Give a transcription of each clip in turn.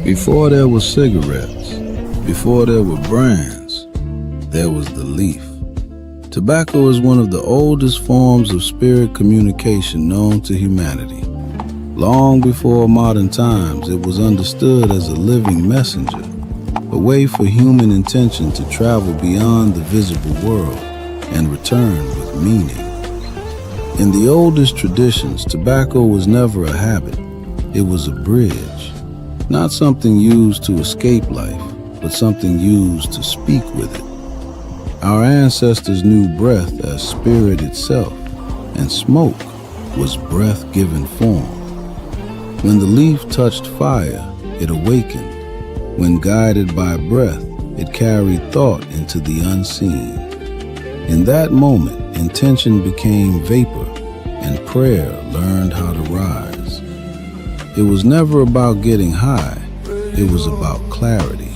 Before there were cigarettes, before there were brands, there was the leaf. Tobacco is one of the oldest forms of spirit communication known to humanity. Long before modern times, it was understood as a living messenger, a way for human intention to travel beyond the visible world and return with meaning. In the oldest traditions, tobacco was never a habit. It was a bridge, not something used to escape life, but something used to speak with it. Our ancestors knew breath as spirit itself, and smoke was breath-given form. When the leaf touched fire, it awakened. When guided by breath, it carried thought into the unseen. In that moment, intention became vapor, and prayer learned how to rise. It was never about getting high. It was about clarity,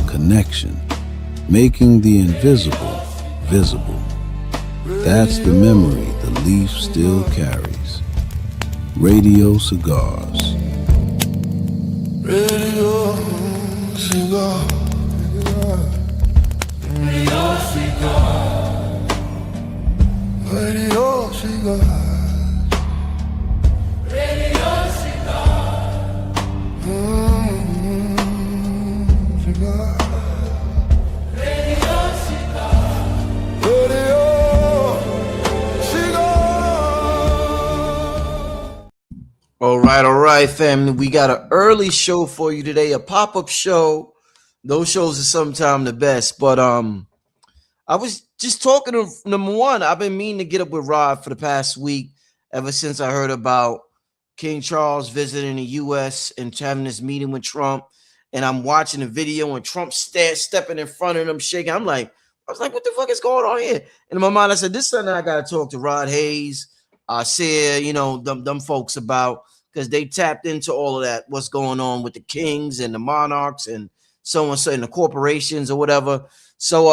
connection, making the invisible visible. That's the memory the leaf still carries. Radio Cigars. Radio Cigar. Radio Cigar. Radio Cigar. Radio Cigar. Cigar. Radio Cigar. Radio Cigar. All right, family. We got an early show for you today, a pop-up show. Those shows are sometimes the best. But I was just talking to number one. I've been meaning to get up with Rod for the past week, ever since I heard about King Charles visiting the U.S. and having this meeting with Trump. And I'm watching the video and Trump stepping in front of him, shaking. I was like, what the fuck is going on here? And in my mind, I said, this Sunday I got to talk to Rod Hayes, Sear, them folks about, because they tapped into all of that, what's going on with the kings and the monarchs and so on, so in the corporations or whatever. So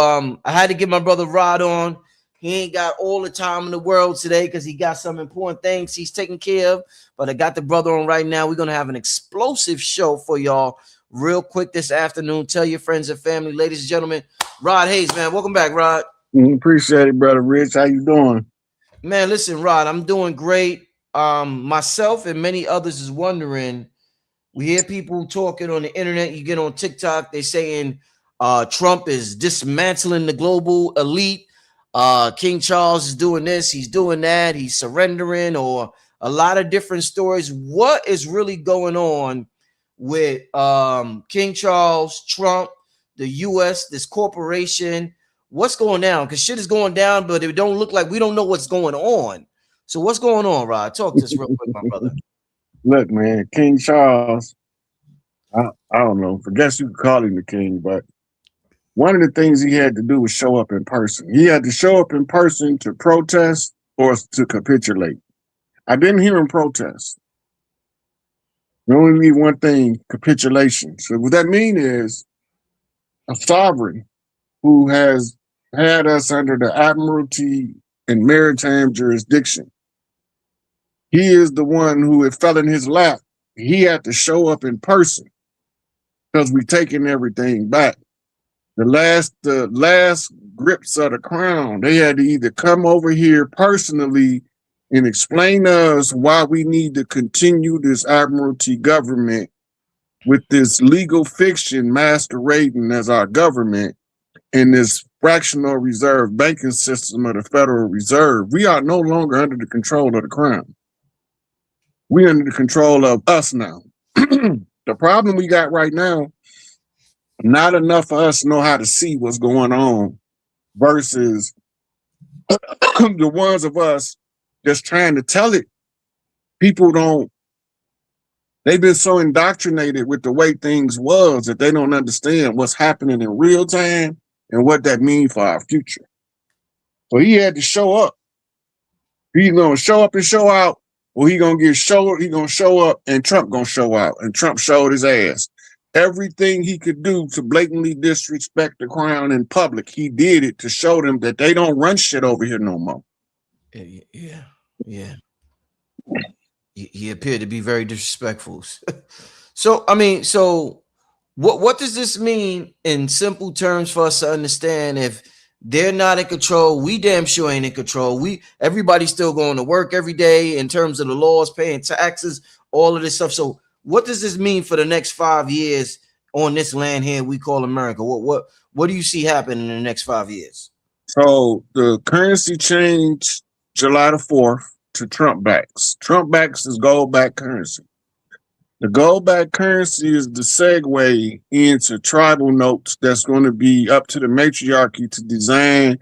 I had to get my brother Rod on. He ain't got all the time in the world today because he got some important things he's taking care of. But I got the brother on right now. We're going to have an explosive show for y'all real quick this afternoon. Tell your friends and family, ladies and gentlemen, Rod Hayes, man. Welcome back, Rod. Appreciate it, brother Rich. How you doing? Man, listen, Rod, I'm doing great. Myself and many others is wondering, we hear people talking on the internet, you get on TikTok, they saying Trump is dismantling the global elite. King Charles is doing this, he's doing that, he's surrendering, or a lot of different stories. What is really going on with King Charles, Trump, the U.S., this corporation? What's going down? Because shit is going down, but it don't look like we don't know what's going on. So what's going on, Rod? Talk to us real quick, my brother. Look, man, King Charles, I don't know. I guess you could call him the king, but one of the things he had to do was show up in person. He had to show up in person to protest or to capitulate. I didn't hear him protest. We only need one thing, capitulation. So what that means is a sovereign who has had us under the Admiralty and maritime jurisdiction. He is the one who it fell in his lap. He had to show up in person because we're taking everything back. The last grips of the crown, they had to either come over here personally and explain to us why we need to continue this Admiralty government with this legal fiction masquerading as our government in this fractional reserve banking system of the Federal Reserve. We are no longer under the control of the crown. We're under the control of us now. The problem we got right now, not enough of us know how to see what's going on versus the ones of us just trying to tell it. People don't, they've been so indoctrinated with the way things was that they don't understand what's happening in real time and what that means for our future. So he had to show up. He's gonna show up and show out, or he gonna show up and Trump gonna show out. And Trump showed his ass. Everything he could do to blatantly disrespect the crown in public, he did it to show them that they don't run shit over here no more. Yeah. He appeared to be very disrespectful. So I mean, so what does this mean in simple terms for us to understand? If they're not in control, we damn sure ain't in control. Everybody's still going to work every day in terms of the laws, paying taxes, all of this stuff. So what does this mean for the next 5 years on this land here we call America? What do you see happening in the next 5 years? So the currency changed July the 4th to Trump backs. Trump backs is gold back currency. The gold back currency is the segue into tribal notes that's going to be up to the matriarchy to design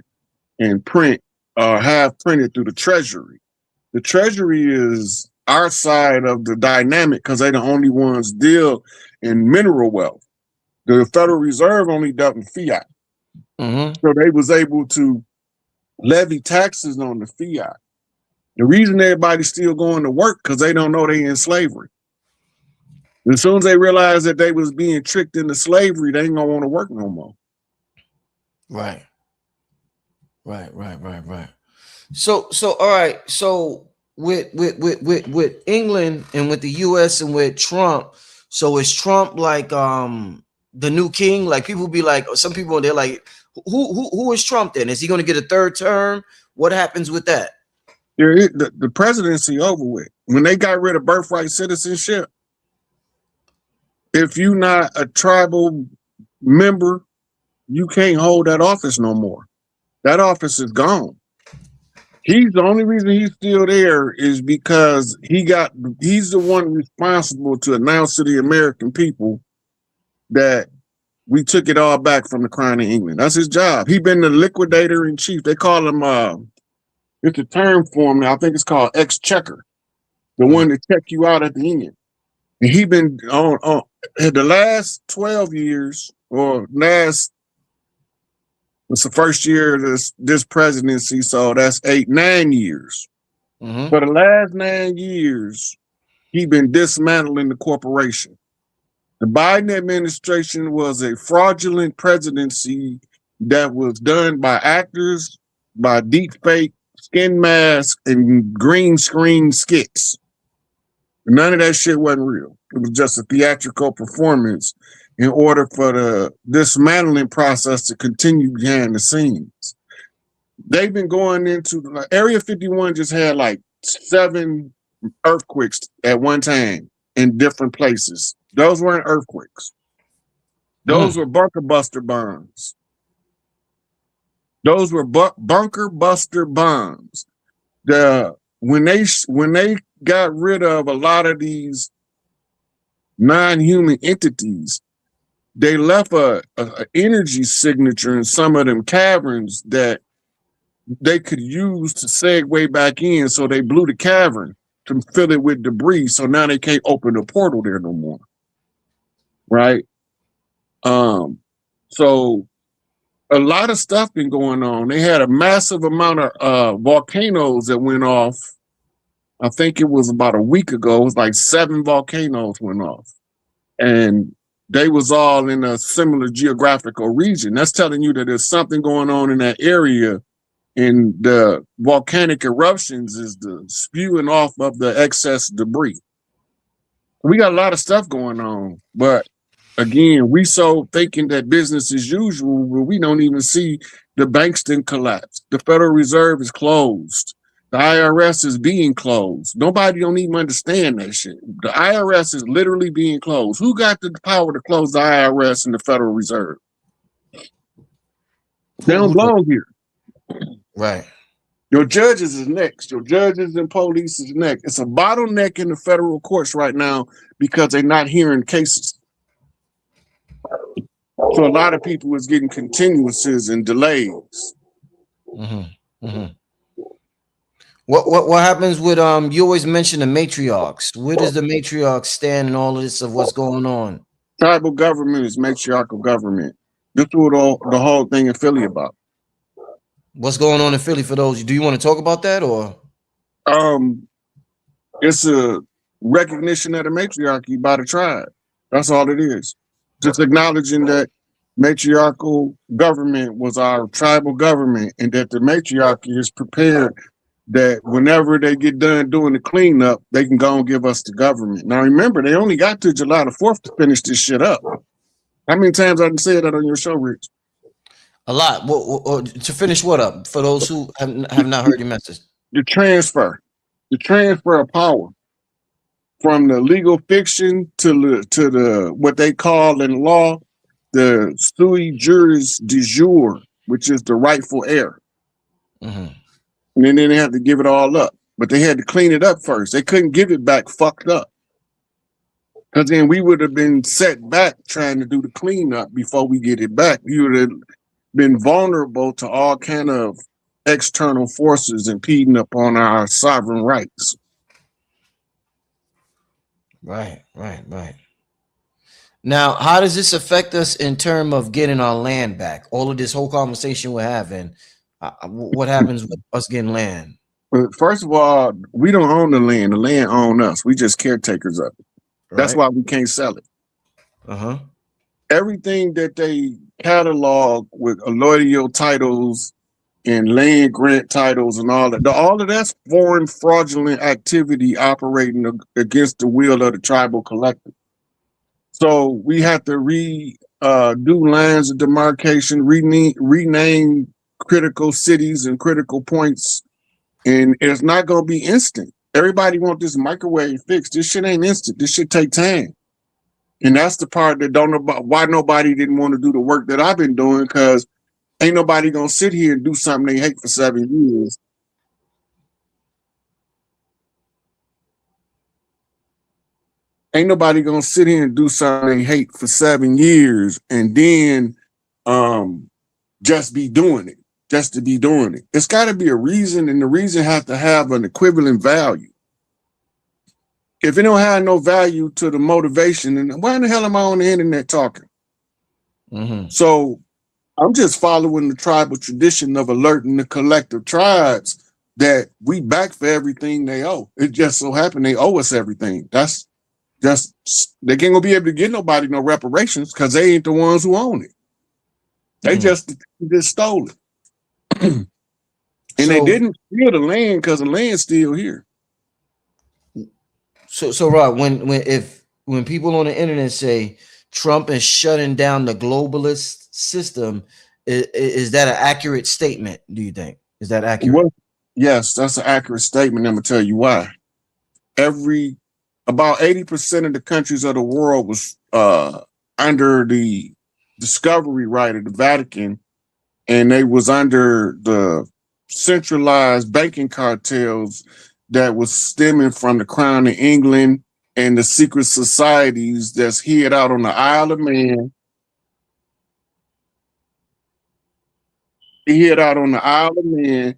and print or have printed through the treasury. The treasury is our side of the dynamic because they're the only ones deal in mineral wealth. The Federal Reserve only dealt in fiat. So they was able to levy taxes on the fiat. The reason everybody's still going to work because they don't know they in slavery. As soon as they realize that they was being tricked into slavery, they ain't gonna want to work no more. Right. So all right. So with England and with the US and with Trump, so is Trump like the new king? Like people be like, some people they're like, who is Trump then? Is he gonna get a third term? What happens with that? The presidency over with. When they got rid of birthright citizenship, if you're not a tribal member, you can't hold that office no more. That office is gone. He's the only reason he's still there is because he's the one responsible to announce to the American people that we took it all back from the Crown of England. That's his job. He's been the liquidator in chief. They call him it's a term for him. I think it's called exchequer, the one that check you out at the end. And he been on the last 12 years, or it's the first year of this presidency, so that's 9 years. For the last 9 years, he been dismantling the corporation. The Biden administration was a fraudulent presidency that was done by actors, by deep fake, skin masks, and green screen skits. None of that shit wasn't real. It was just a theatrical performance in order for the dismantling process to continue behind the scenes. They've been going into Area 51 just had like 7 earthquakes at one time in different places. Those weren't earthquakes. Those were bunker buster bombs. Those were bunker buster bombs. When they got rid of a lot of these non-human entities, they left a energy signature in some of them caverns that they could use to segue back in. So they blew the cavern to fill it with debris. So now they can't open the portal there no more. Right? So a lot of stuff been going on. They had a massive amount of volcanoes that went off. I think it was about a week ago. It was like 7 volcanoes went off. And they was all in a similar geographical region. That's telling you that there's something going on in that area. And the volcanic eruptions is the spewing off of the excess debris. We got a lot of stuff going on. But again, we so thinking that business as usual, but we don't even see the banks didn't collapse. The Federal Reserve is closed. The IRS is being closed. Nobody don't even understand that shit. The IRS is literally being closed. Who got the power to close the IRS and the Federal Reserve? They don't belong here. Right. Your judges is next. Your judges and police is next. It's a bottleneck in the federal courts right now because they're not hearing cases. So a lot of people is getting continuances and delays. What happens with you always mention the matriarchs. Where does the matriarchs stand in all of this of what's going on? Tribal government is matriarchal government. This is what the whole thing in Philly about. What's going on in Philly for those? Do you want to talk about that or? It's a recognition of the matriarchy by the tribe. That's all it is. Just acknowledging that matriarchal government was our tribal government and that the matriarchy is prepared that whenever they get done doing the cleanup, they can go and give us the government. Now remember, they only got to July the 4th to finish this shit up. How many times I done said that on your show, Rich? A lot. To finish what up for those who have not heard your message? The transfer of power from the legal fiction to the what they call in law the sui juris de jure, which is the rightful heir. Mm-hmm. And then they had to give it all up, but they had to clean it up first. They couldn't give it back fucked up, because then we would have been set back trying to do the cleanup before we get it back. You would have been vulnerable to all kind of external forces impeding upon our sovereign rights. Right. Now, how does this affect us in terms of getting our land back? All of this whole conversation we're having, what happens with us getting land? Well, first of all, we don't own the land. The land owns us. We just caretakers of it. Right? That's why we can't sell it. Uh-huh. Everything that they catalog with allodial titles and land grant titles and all of that's foreign fraudulent activity operating against the will of the tribal collective. So we have to do lines of demarcation, rename critical cities and critical points, and it's not going to be instant. Everybody want this microwave fix. This shit ain't instant. This shit take time. And that's the part that don't know about why nobody didn't want to do the work that I've been doing, because ain't nobody gonna sit here and do something they hate for 7 years. Ain't nobody gonna sit here and do something they hate for 7 years and then just be doing it, just to be doing it. It's got to be a reason, and the reason has to have an equivalent value. If it don't have no value to the motivation, then why in the hell am I on the internet talking? Mm-hmm. So I'm just following the tribal tradition of alerting the collective tribes that we back for everything they owe. It just so happened they owe us everything. That's just, they ain't gonna be able to get nobody no reparations because they ain't the ones who own it. They just stole it. And they didn't steal the land because the land's still here. So Rod, when people on the internet say Trump is shutting down the globalist system, is that an accurate statement? Do you think? Is that accurate? Well, yes, that's an accurate statement. I'm gonna tell you why. About 80% of the countries of the world was under the discovery right of the Vatican, and they was under the centralized banking cartels that was stemming from the Crown of England and the secret societies that's hid out on the Isle of Man. They hid out on the Isle of Man.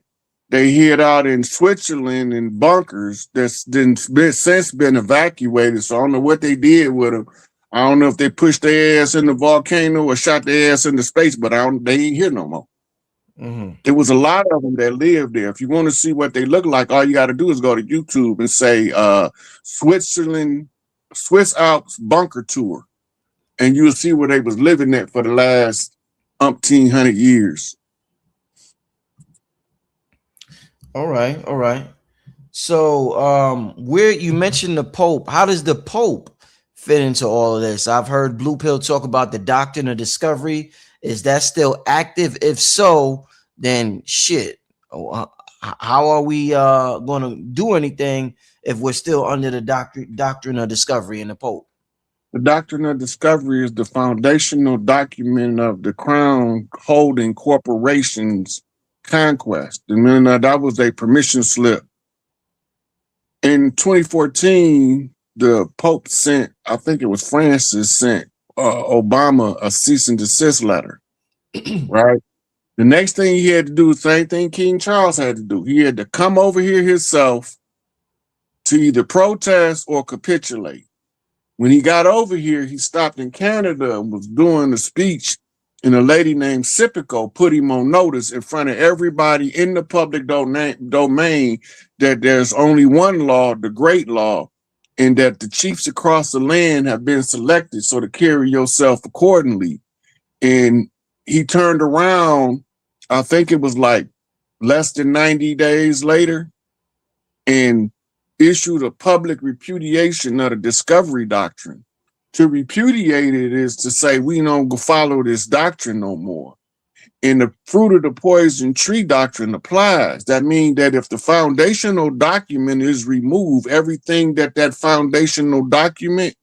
They hid out in Switzerland in bunkers that's since been evacuated. So I don't know what they did with them. I don't know if they pushed their ass in the volcano or shot their ass into space, but they ain't here no more. Mm-hmm. There was a lot of them that lived there. If you want to see what they look like, all you got to do is go to YouTube and say Swiss Alps bunker tour, and you'll see where they was living at for the last 1,800 years. All right. So where you mentioned the Pope, how does the Pope fit into all of this? I've heard Blue Pill talk about the doctrine of discovery. Is that still active? If so, then shit. How are we going to do anything if we're still under the doctrine of discovery in the Pope? The doctrine of discovery is the foundational document of the Crown holding corporations' conquest. And then that was a permission slip. In 2014, the Pope sent, I think it was Francis, sent Obama a cease and desist letter, right? The next thing he had to do, the same thing King Charles had to do. He had to come over here himself to either protest or capitulate. When he got over here, he stopped in Canada and was doing a speech, and a lady named Sipico put him on notice in front of everybody in the public domain that there's only one law, the great law, and that the chiefs across the land have been selected, so to carry yourself accordingly. And he turned around, I think it was like less than 90 days later, and issued a public repudiation of the discovery doctrine. To repudiate it is to say we don't go follow this doctrine no more. And the fruit of the poison tree doctrine applies. That means that if the foundational document is removed, everything that that foundational document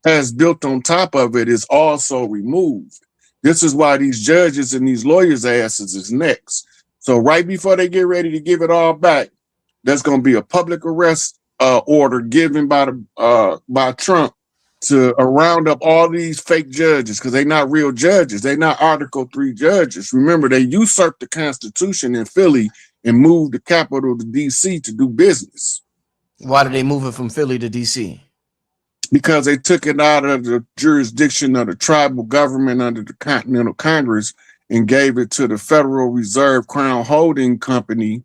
has built on top of it is also removed. This is why these judges and these lawyers' asses is next. So right before they get ready to give it all back, there's going to be a public arrest order given by Trump to round up all these fake judges, because they're not real judges. They're not Article 3 judges. Remember, they usurped the Constitution in Philly and moved the capital to D.C. to do business. Why did they move it from Philly to D.C.? Because they took it out of the jurisdiction of the tribal government under the Continental Congress and gave it to the Federal Reserve Crown Holding Company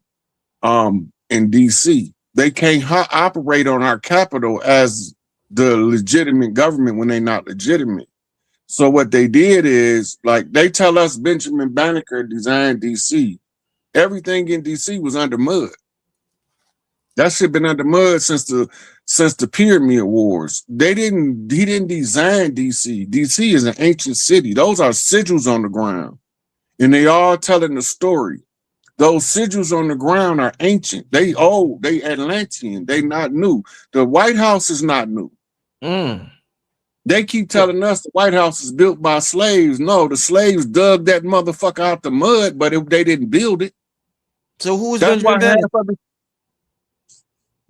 in D.C. They can't operate on our capital as the legitimate government when they're not legitimate. So what they did is, like, they tell us Benjamin Banneker designed D.C. Everything in D.C. was under mud. That shit been under mud since the Pyramid Wars. He didn't design DC. DC is an ancient city. Those are sigils on the ground. And they all telling the story. Those sigils on the ground are ancient. They old, they Atlantean, they not new. The White House is not new. They keep telling us the White House is built by slaves. No, the slaves dug that motherfucker out the mud, but they didn't build it. So who is Benjamin Banneker?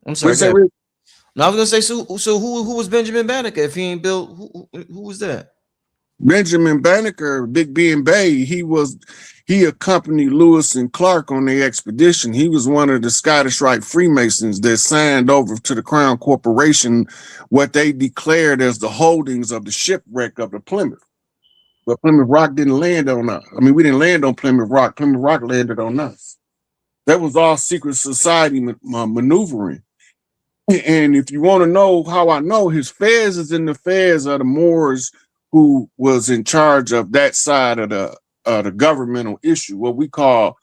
I'm sorry. No, I was gonna say, so who was Benjamin Banneker if he ain't built? Who was that? Benjamin Banneker, Big B and Bay. He accompanied Lewis and Clark on their expedition. He was one of the Scottish Rite Freemasons that signed over to the Crown Corporation what they declared as the holdings of the shipwreck of the Plymouth. But Plymouth Rock didn't land on us. I mean, we didn't land on Plymouth Rock. Plymouth Rock landed on us. That was all secret society maneuvering. And if you want to know how I know, his fez is in the fez of the Moors who was in charge of that side of the governmental issue, what we call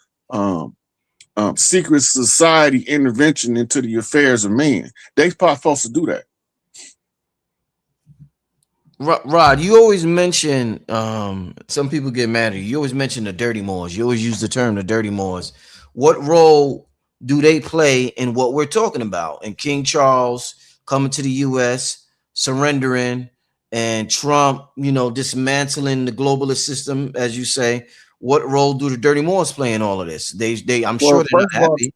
secret society intervention into the affairs of man. They probably supposed to do that. Rod, you always mention, some people get mad at you. You always mention the dirty Moors. You always use the term the dirty Moors. What role do they play in what we're talking about? And King Charles coming to the U.S., surrendering, and Trump, dismantling the globalist system, as you say. What role do the dirty Moors play in all of this? I'm sure they're not happy.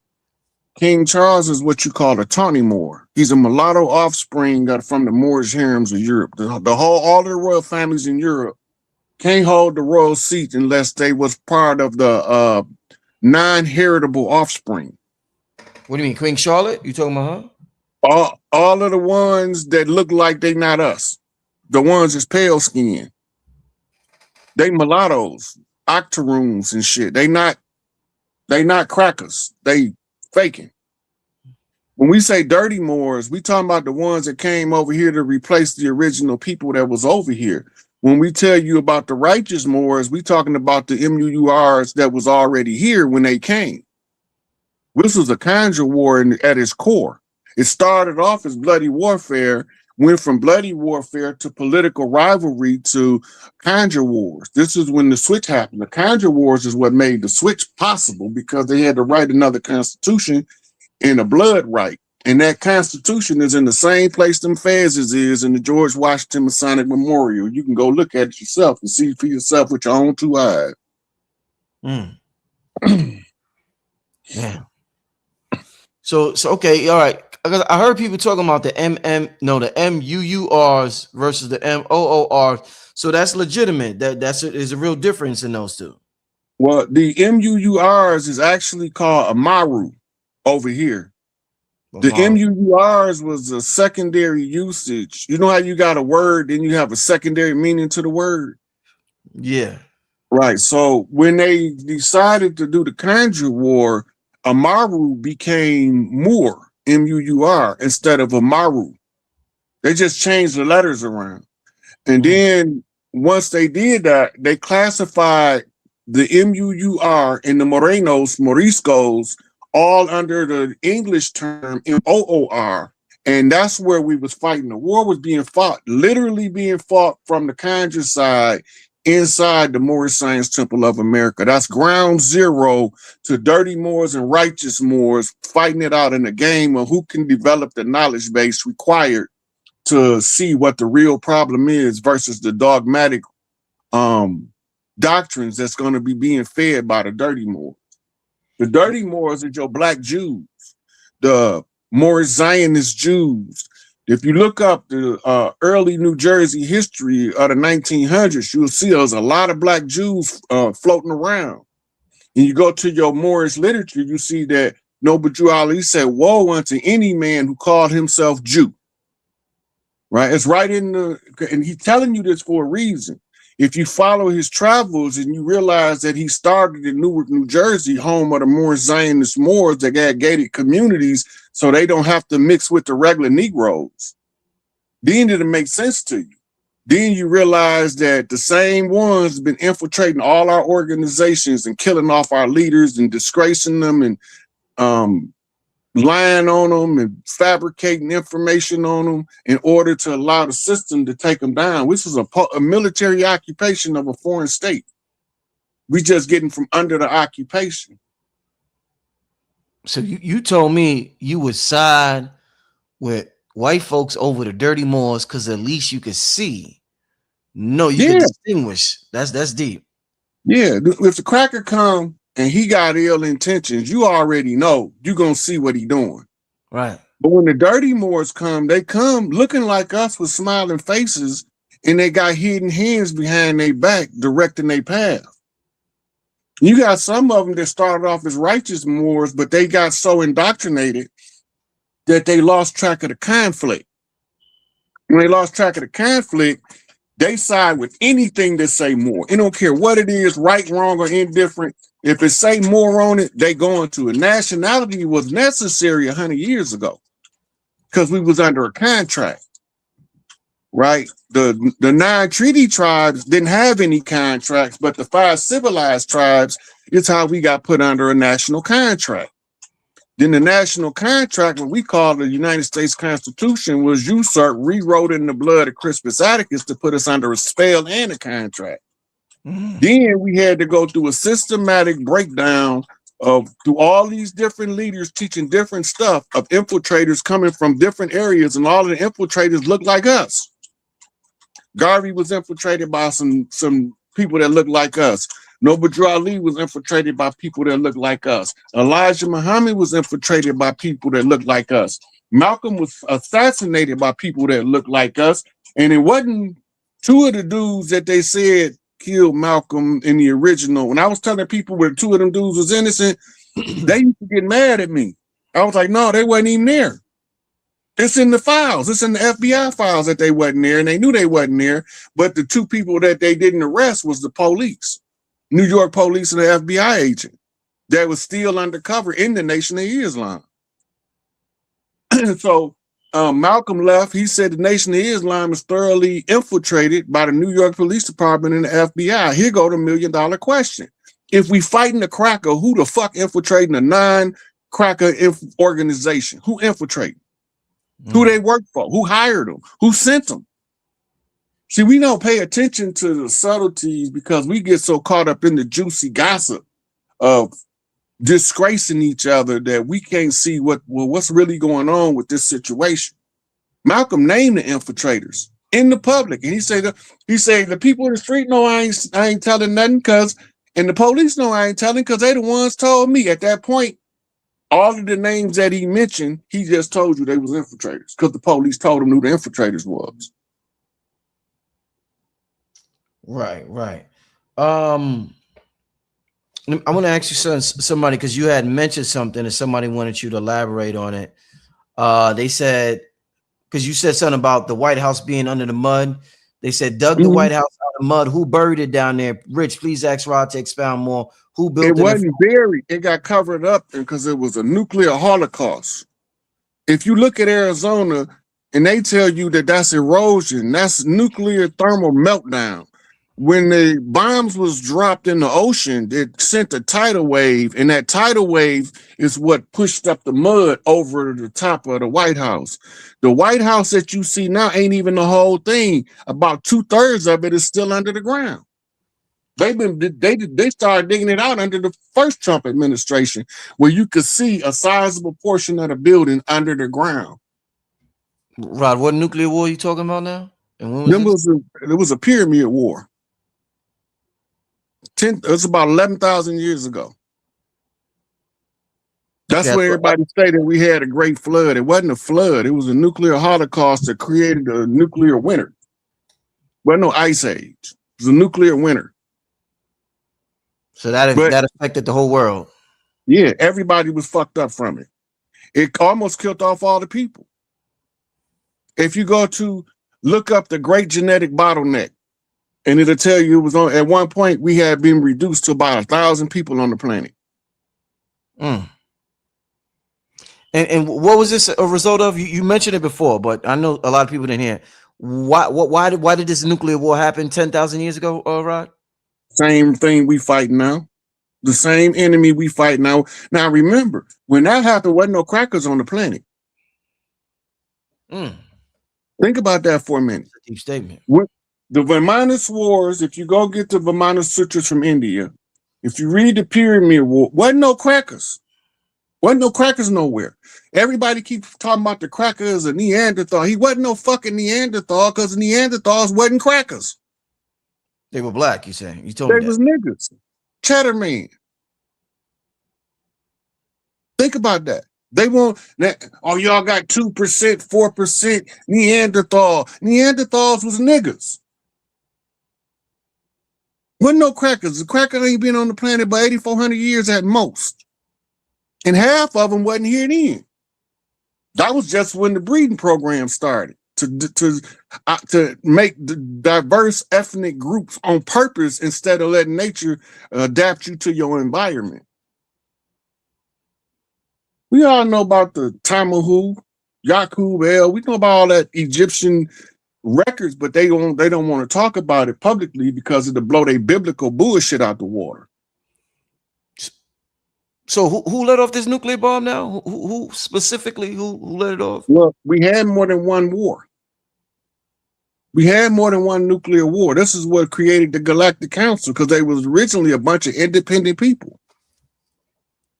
King Charles is what you call a tawny Moor. He's a mulatto offspring from the Moorish harems of Europe. All of the royal families in Europe can't hold the royal seat unless they was part of the non-heritable offspring. What do you mean, Queen Charlotte? You talking about her? All of the ones that look like they not us. The ones that's pale skin. They mulattoes, octoroons and shit. They not crackers. They faking. When we say dirty Moors, we talking about the ones that came over here to replace the original people that was over here. When we tell you about the righteous Moors, we talking about the MUURs that was already here when they came. This was a conjure war at its core. It started off as bloody warfare, went from bloody warfare to political rivalry to conjure wars. This is when the switch happened. The conjure wars is what made the switch possible because they had to write another constitution in a blood right. And that constitution is in the same place them Fezes is in the George Washington Masonic Memorial. You can go look at it yourself and see for yourself with your own two eyes. Yeah. So okay, all right. I heard people talking about the the MUURs versus the MOORs. So that's legitimate. There's a real difference in those two. Well, the MUURs is actually called Amaru over here. The MUURs was a secondary usage. You know how you got a word, then you have a secondary meaning to the word? Yeah. Right. So when they decided to do the conjure war, Amaru became Moor, MUUR, instead of Amaru. They just changed the letters around. And then once they did that, they classified the MUUR and the Moriscos all under the English term MOOR. And that's where we was fighting. The war was being fought, literally being fought from the Kandja side inside the Moorish Science Temple of America. That's ground zero to dirty Moors and righteous Moors fighting it out in a game of who can develop the knowledge base required to see what the real problem is versus the dogmatic doctrines that's going to be being fed by the dirty Moors. The dirty Moors are your black Jews, the Moorish Zionist Jews. If you look up the early New Jersey history of the 1900s, you'll see there's a lot of black Jews floating around. And you go to your Moorish literature, you see that Noble Drew Ali said, woe unto any man who called himself Jew. Right? It's right in and he's telling you this for a reason. If you follow his travels and you realize that he started in Newark, New Jersey, home of the Moorish Zionist Moors that got gated communities so they don't have to mix with the regular Negroes, then it'll make sense to you. Then you realize that the same ones have been infiltrating all our organizations and killing off our leaders and disgracing them and lying on them and fabricating information on them in order to allow the system to take them down, which is a military occupation of a foreign state. We just getting from under the occupation. So you told me you would side with white folks over the dirty Moors because at least you could see. No, you can distinguish. That's deep. Yeah, if the cracker come and he got ill intentions, you already know you're going to see what he doing. Right. But when the dirty Moors come, they come looking like us with smiling faces, and they got hidden hands behind their back directing their path. You got some of them that started off as righteous Moors, but they got so indoctrinated that they lost track of the conflict. When they lost track of the conflict, they side with anything that say more. It don't care what it is, right, wrong, or indifferent. If it say more on it, they going to it. Nationality was necessary 100 years ago because we was under a contract, right? The 9 treaty tribes didn't have any contracts, but the 5 civilized tribes is how we got put under a national contract. Then the national contract, what we call the United States Constitution, was usurped, rewrote in the blood of Crispus Attucks to put us under a spell and a contract. Then we had to go through a systematic breakdown of through all these different leaders teaching different stuff of infiltrators coming from different areas, and all of the infiltrators look like us. Garvey was infiltrated by some people that look like us. Noble Drew Ali was infiltrated by people that look like us. Elijah Muhammad was infiltrated by people that look like us. Malcolm was assassinated by people that look like us. And it wasn't 2 of the dudes that they said killed Malcolm in the original. When I was telling people where 2 of them dudes was innocent, they used to get mad at me. I was like, no, they wasn't even there. It's in the files. It's in the FBI files that they wasn't there, and they knew they wasn't there. But the 2 people that they didn't arrest was the police, New York police and the FBI agent that was still undercover in the Nation of Islam. So Malcolm left. He said the Nation of Islam is thoroughly infiltrated by the New York Police Department and the FBI. Here go the $1 million question. If we fighting the cracker, who the fuck infiltrating a non-cracker organization? Who infiltrating? Who they work for? Who hired them? Who sent them? See, we don't pay attention to the subtleties because we get so caught up in the juicy gossip of disgracing each other that we can't see what's really going on with this situation. Malcolm named the infiltrators in the public, and he said the people in the street know I ain't telling nothing and the police know I ain't telling because they the ones told me. At that point, all of the names that he mentioned, he just told you they was infiltrators because the police told him who the infiltrators was. Right. I want to ask you somebody, because you had mentioned something and somebody wanted you to elaborate on it. They said, because you said something about the White House being under the mud. They said dug the White House out of the mud. Who buried it down there? Rich, please ask Rod to expound more. Who built it? It wasn't buried. It got covered up because it was a nuclear holocaust. If you look at Arizona and they tell you that that's erosion, that's nuclear thermal meltdown. when the bombs was dropped in the ocean, it sent a tidal wave, and that tidal wave is what pushed up the mud over the top of the White House. The White House that you see now ain't even the whole thing. About 2/3 of it is still under the ground. They started digging it out under the first Trump administration, where you could see a sizable portion of the building under the ground. Rod, what nuclear war are you talking about now? And when was this? It was a pyramid war. It's about 11,000 years ago. That's Okay, where everybody say that we had a great flood. It wasn't a flood. It was a nuclear holocaust that created a nuclear winter. Wasn't no ice age. It was a nuclear winter. So that affected the whole world. Yeah, everybody was fucked up from it. It almost killed off all the people. If you go to look up the Great Genetic Bottleneck, and it'll tell you it was on at one point we had been reduced to about 1,000 people on the planet. And what was this a result of? You mentioned it before, but I know a lot of people didn't hear. Why did this nuclear war happen 10,000 years ago, Rod? Same thing we fight now. The same enemy we fight now. Now remember, when that happened, wasn't no crackers on the planet. Think about that for a minute. That's a deep statement. The Vimanas Wars, if you go get the Vimana Sutras from India, if you read the Pyramid War, wasn't no crackers. Wasn't no crackers nowhere. Everybody keeps talking about the crackers of Neanderthal. He wasn't no fucking Neanderthal because Neanderthals wasn't crackers. They were black, you say. You told me They was niggas. Cheddar man. Think about that. They won't, oh, y'all got 2%, 4% Neanderthal. Neanderthals was niggas. Wasn't no crackers. The cracker ain't been on the planet by 8,400 years at most. And half of them wasn't here then. That was just when the breeding program started to make the diverse ethnic groups on purpose instead of letting nature adapt you to your environment. We all know about the Tamahu, Yakub El. We know about all that Egyptian records, but they don't want to talk about it publicly because it'll blow their biblical bullshit out the water. So who let off this nuclear bomb now? Who specifically who let it off? Well, we had more than one war. We had more than one nuclear war. This is what created the Galactic Council because they was originally a bunch of independent people.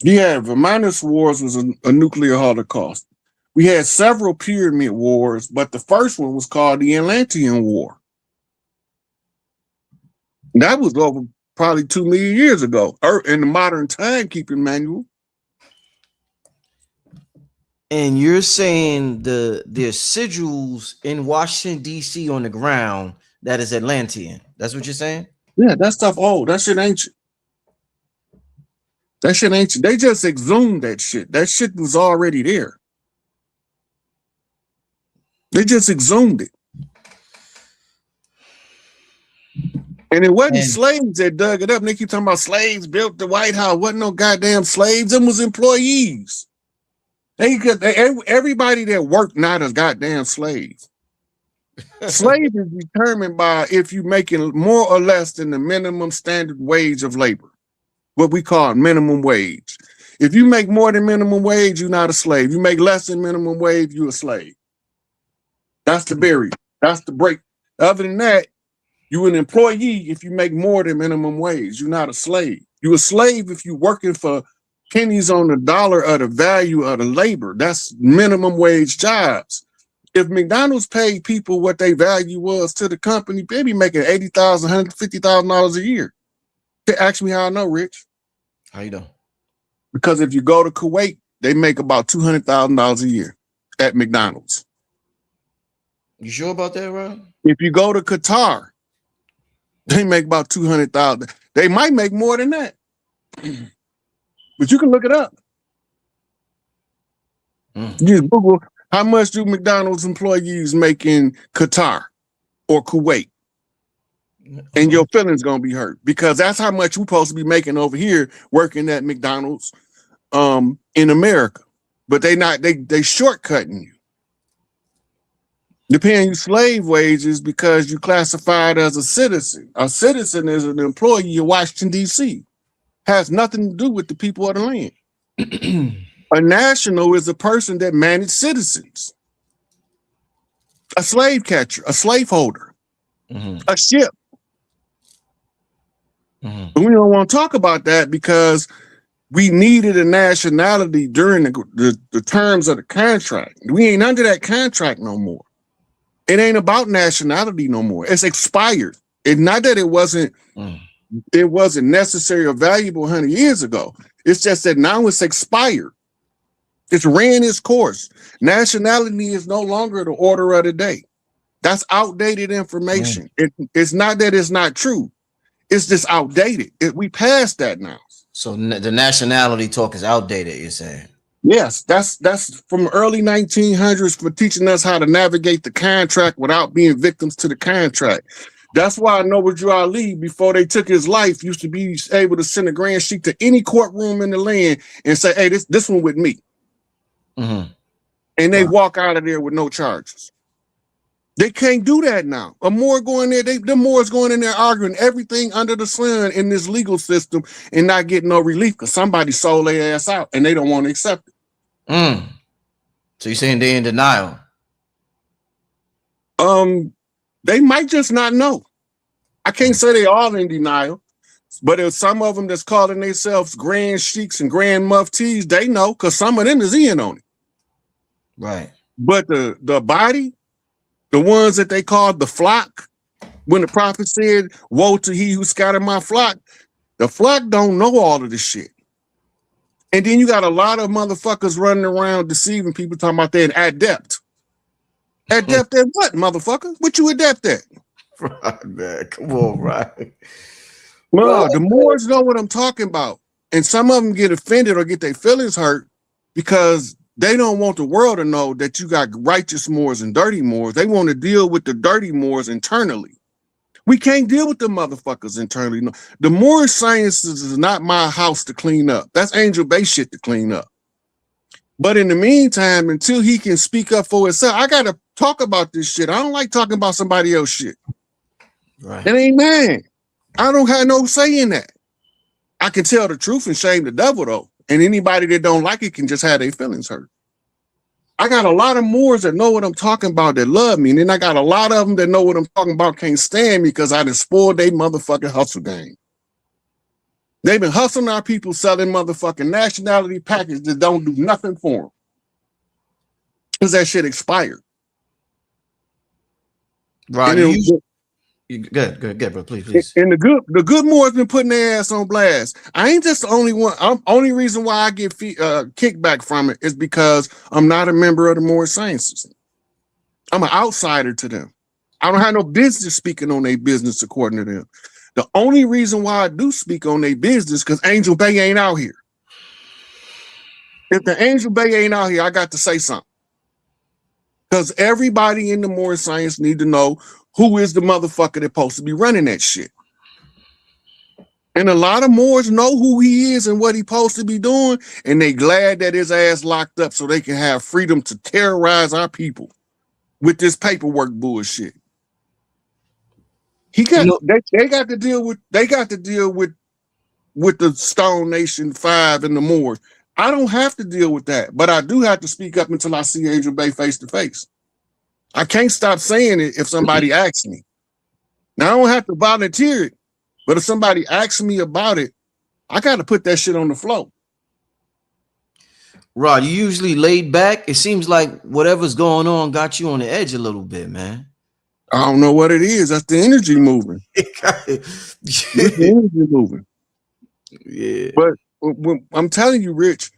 Yeah, Vimanas Wars was a nuclear holocaust. We had several pyramid wars, but the first one was called the Atlantean War. That was over probably 2 million years ago, in the modern timekeeping manual. And you're saying the sigils in Washington, D.C. on the ground, that is Atlantean. That's what you're saying? Yeah, that stuff old. That shit ancient. That shit ancient. They just exhumed that shit. That shit was already there. They just exhumed it. And it wasn't slaves that dug it up. And they keep talking about slaves built the White House. Wasn't no goddamn slaves. Them was employees. Everybody that worked not a goddamn slave. Slave is determined by if you're making more or less than the minimum standard wage of labor. What we call minimum wage. If you make more than minimum wage, you're not a slave. You make less than minimum wage, you're a slave. That's the barrier. That's the break. Other than that, you're an employee if you make more than minimum wage. You're not a slave. You're a slave if you're working for pennies on the dollar of the value of the labor. That's minimum wage jobs. If McDonald's paid people what their value was to the company, they'd be making $80,000, $150,000 a year. Ask me how I know, Rich. How you know? Because if you go to Kuwait, they make about $200,000 a year at McDonald's. You sure about that, Ron? If you go to Qatar, they make about $200,000. They might make more than that, but you can look it up. Just Google how much do McDonald's employees make in Qatar or Kuwait, and your feelings gonna be hurt because that's how much we're supposed to be making over here working at McDonald's in America. But they shortcutting you. They're paying you slave wages because you classified as a citizen. A citizen is an employee in Washington, D.C. Has nothing to do with the people of the land. A national is a person that managed citizens. A slave catcher, a slaveholder, a ship. But we don't want to talk about that because we needed a nationality during the terms of the contract. We ain't under that contract no more. It ain't about nationality no more. It's expired. It's not that it wasn't necessary or valuable 100 years ago. It's just that now it's expired. It's ran its course. Nationality is no longer the order of the day. That's outdated information. It's not that it's not true. It's just outdated. We passed that now. So the nationality talk is outdated, you're saying? Yes, that's from early 1900s for teaching us how to navigate the contract without being victims to the contract. That's why Noble Drew Ali, before they took his life, used to be able to send a grand sheik to any courtroom in the land and say, hey, this one with me. And they walk out of there with no charges. They can't do that now. A Moor going there, the Moors going in there arguing everything under the sun in this legal system and not getting no relief because somebody sold their ass out and they don't want to accept it. So you're saying they're in denial? They might just not know. I can't say they all in denial, but there's some of them that's calling themselves grand sheiks and grand muftis. They know because some of them is in on it. Right. But the body, the ones that they called the flock, when the prophet said, woe to he who scattered my flock, the flock don't know all of this shit. And then you got a lot of motherfuckers running around deceiving people, talking about they're an adept. Adept at what, motherfucker? What you adept at? Right, man. Come on, right. Well, the Moors know what I'm talking about. And some of them get offended or get their feelings hurt because they don't want the world to know that you got righteous Moors and dirty Moors. They want to deal with the dirty Moors internally. We can't deal with the motherfuckers internally. No. The Moorish sciences is not my house to clean up. That's Angel Bay shit to clean up. But in the meantime, until he can speak up for himself, I got to talk about this shit. I don't like talking about somebody else's shit. Right. It ain't mine. I don't have no say in that. I can tell the truth and shame the devil, though. And anybody that don't like it can just have their feelings hurt. I got a lot of Moors that know what I'm talking about that love me. And then I got a lot of them that know what I'm talking about can't stand me because I done spoiled their motherfucking hustle game. They've been hustling our people selling motherfucking nationality packages that don't do nothing for them. Because that shit expired. Right. Good, bro. Please. And the good Moors been putting their ass on blast. I ain't just the only one. Only reason why I get kickback from it is because I'm not a member of the Moorish Sciences. I'm an outsider to them. I don't have no business speaking on their business according to them. The only reason why I do speak on their business because Angel Bay ain't out here. If the Angel Bay ain't out here, I got to say something. Because everybody in the Moorish Science need to know who is the motherfucker that's supposed to be running that shit. And a lot of Moors know who he is and what he's supposed to be doing, and they glad that his ass locked up so they can have freedom to terrorize our people with this paperwork bullshit. They got to deal with the Stone Nation 5 and the Moors. I don't have to deal with that, but I do have to speak up until I see Angel Bay face to face. I can't stop saying it if somebody asks me. Now, I don't have to volunteer it, but if somebody asks me about it, I got to put that shit on the floor. Rod, you usually laid back. It seems like whatever's going on got you on the edge a little bit, man. I don't know what it is. That's the energy moving. It's the energy moving. Yeah. But when, I'm telling you, Rich,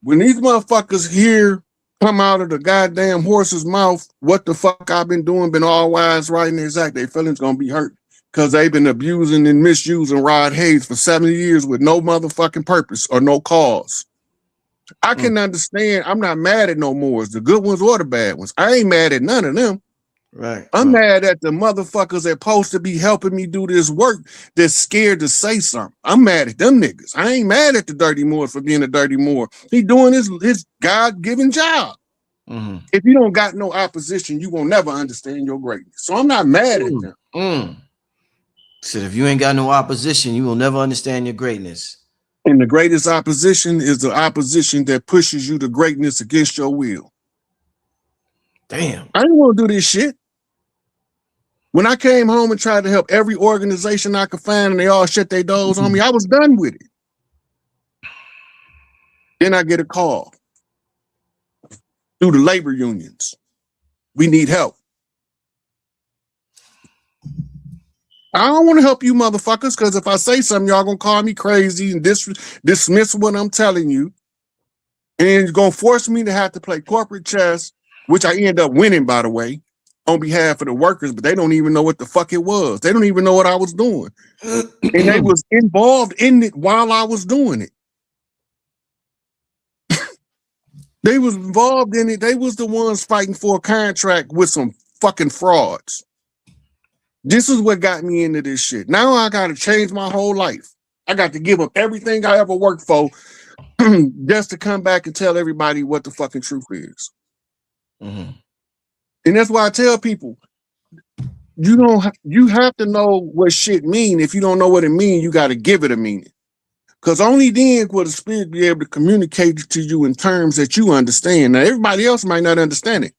when these motherfuckers here come out of the goddamn horse's mouth, what the fuck I've been doing, been all wise, right and exact, their feelings gonna be hurt because they've been abusing and misusing Rod Hayes for 70 years with no motherfucking purpose or no cause. I can understand. I'm not mad at no Moors, the good ones or the bad ones. I ain't mad at none of them. Right. I'm mad at the motherfuckers that supposed to be helping me do this work that's scared to say something. I'm mad at them niggas. I ain't mad at the dirty Moor for being a dirty Moor. He doing his God-given job. If you don't got no opposition, you will never understand your greatness. So I'm not mad at them. Said if you ain't got no opposition, you will never understand your greatness. And the greatest opposition is the opposition that pushes you to greatness against your will. Damn. I didn't want to do this shit. When I came home and tried to help every organization I could find and they all shut their doors on me, I was done with it. Then I get a call through the labor unions. We need help. I don't want to help you motherfuckers because if I say something, y'all gonna call me crazy and dismiss what I'm telling you. And you're gonna force me to have to play corporate chess, which I end up winning, by the way, on behalf of the workers, but they don't even know what the fuck it was. They don't even know what I was doing. And they was involved in it while I was doing it. They was involved in it. They was the ones fighting for a contract with some fucking frauds. This is what got me into this shit. Now I got to change my whole life. I got to give up everything I ever worked for just to come back and tell everybody what the fucking truth is. And that's why I tell people, you have to know what shit mean. If you don't know what it mean, you got to give it a meaning. Because only then will the spirit be able to communicate to you in terms that you understand. Now, everybody else might not understand it,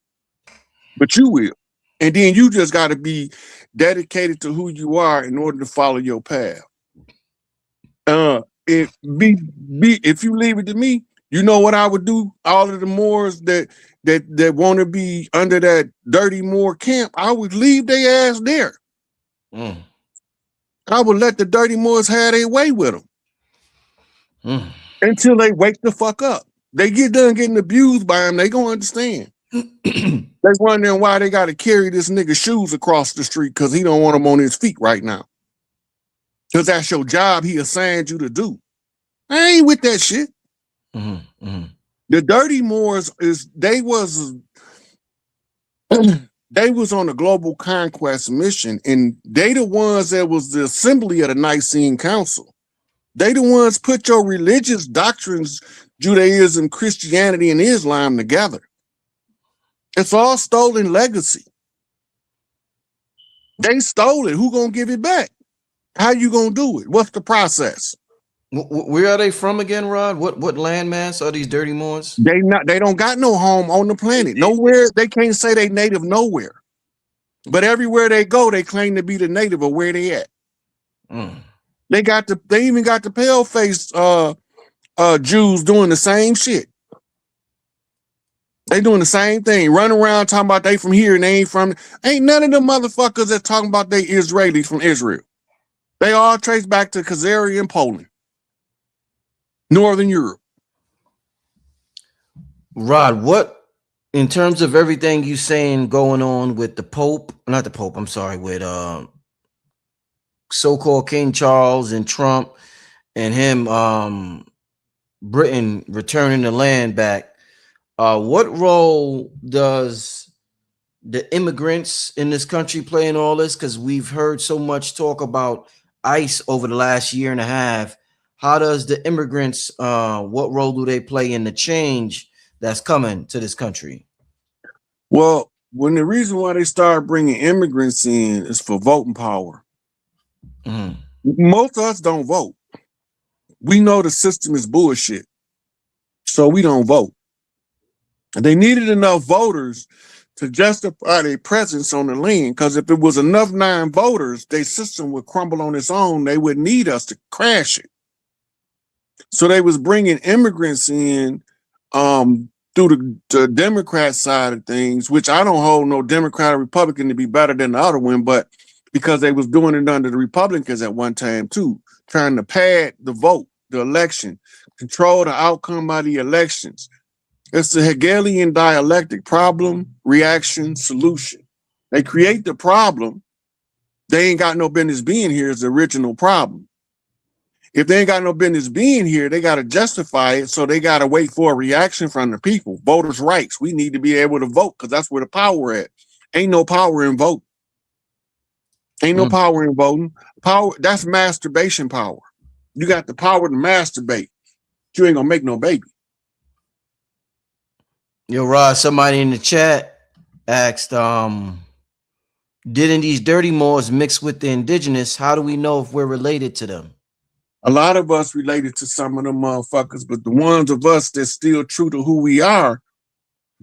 but you will. And then you just got to be dedicated to who you are in order to follow your path. If you leave it to me, you know what I would do? All of the Moors that want to be under that dirty Moor camp, I would leave their ass there. I would let the dirty Moors have their way with them until they wake the fuck up. They get done getting abused by them, they gonna understand. They wondering why they got to carry this nigga shoes across the street because he don't want them on his feet right now. Because that's your job he assigned you to do. I ain't with that shit. The dirty Moors they was on a global conquest mission, and they the ones that was the assembly of the Nicene Council. They the ones put your religious doctrines, Judaism, Christianity, and Islam together. It's all stolen legacy. They stole it. Who gonna give it back? How you gonna do it? What's the process? Where are they from again, Rod? What landmass are these dirty Moors? They don't got no home on the planet. Nowhere. They can't say they native nowhere. But everywhere they go, they claim to be the native of where they at. They even got the pale face Jews doing the same shit. They doing the same thing, running around talking about they from here and they ain't from. Ain't none of them motherfuckers that talking about they Israelis from Israel. They all trace back to Khazarian Poland, Northern Europe. Rod, what in terms of everything you saying going on with the Pope, not the Pope, I'm sorry, with so-called King Charles and Trump and him Britain returning the land back. What role does the immigrants in this country play in all this? Because we've heard so much talk about ICE over the last year and a half. How does the immigrants, what role do they play in the change that's coming to this country? Well, when the reason why they started bringing immigrants in is for voting power. Most of us don't vote. We know the system is bullshit, so we don't vote. They needed enough voters to justify their presence on the land, because if it was enough non-voters, their system would crumble on its own. They would need us to crash it. So they was bringing immigrants in through the Democrat side of things, which I don't hold no Democrat or Republican to be better than the other one, but because they was doing it under the Republicans at one time too, trying to pad the vote, the election, control the outcome of the elections. It's the Hegelian dialectic: problem, reaction, solution. They create the problem. They ain't got no business being here is the original problem. If they ain't got no business being here, they got to justify it. So they got to wait for a reaction from the people. Voters' rights. We need to be able to vote because that's where the power at. Ain't no power in vote. Ain't no power in voting. Power, that's masturbation power. You got the power to masturbate. You ain't gonna make no baby. Yo, Rod, somebody in the chat asked, didn't these dirty Moors mix with the indigenous? How do we know if we're related to them? A lot of us related to some of them motherfuckers, but the ones of us that's still true to who we are,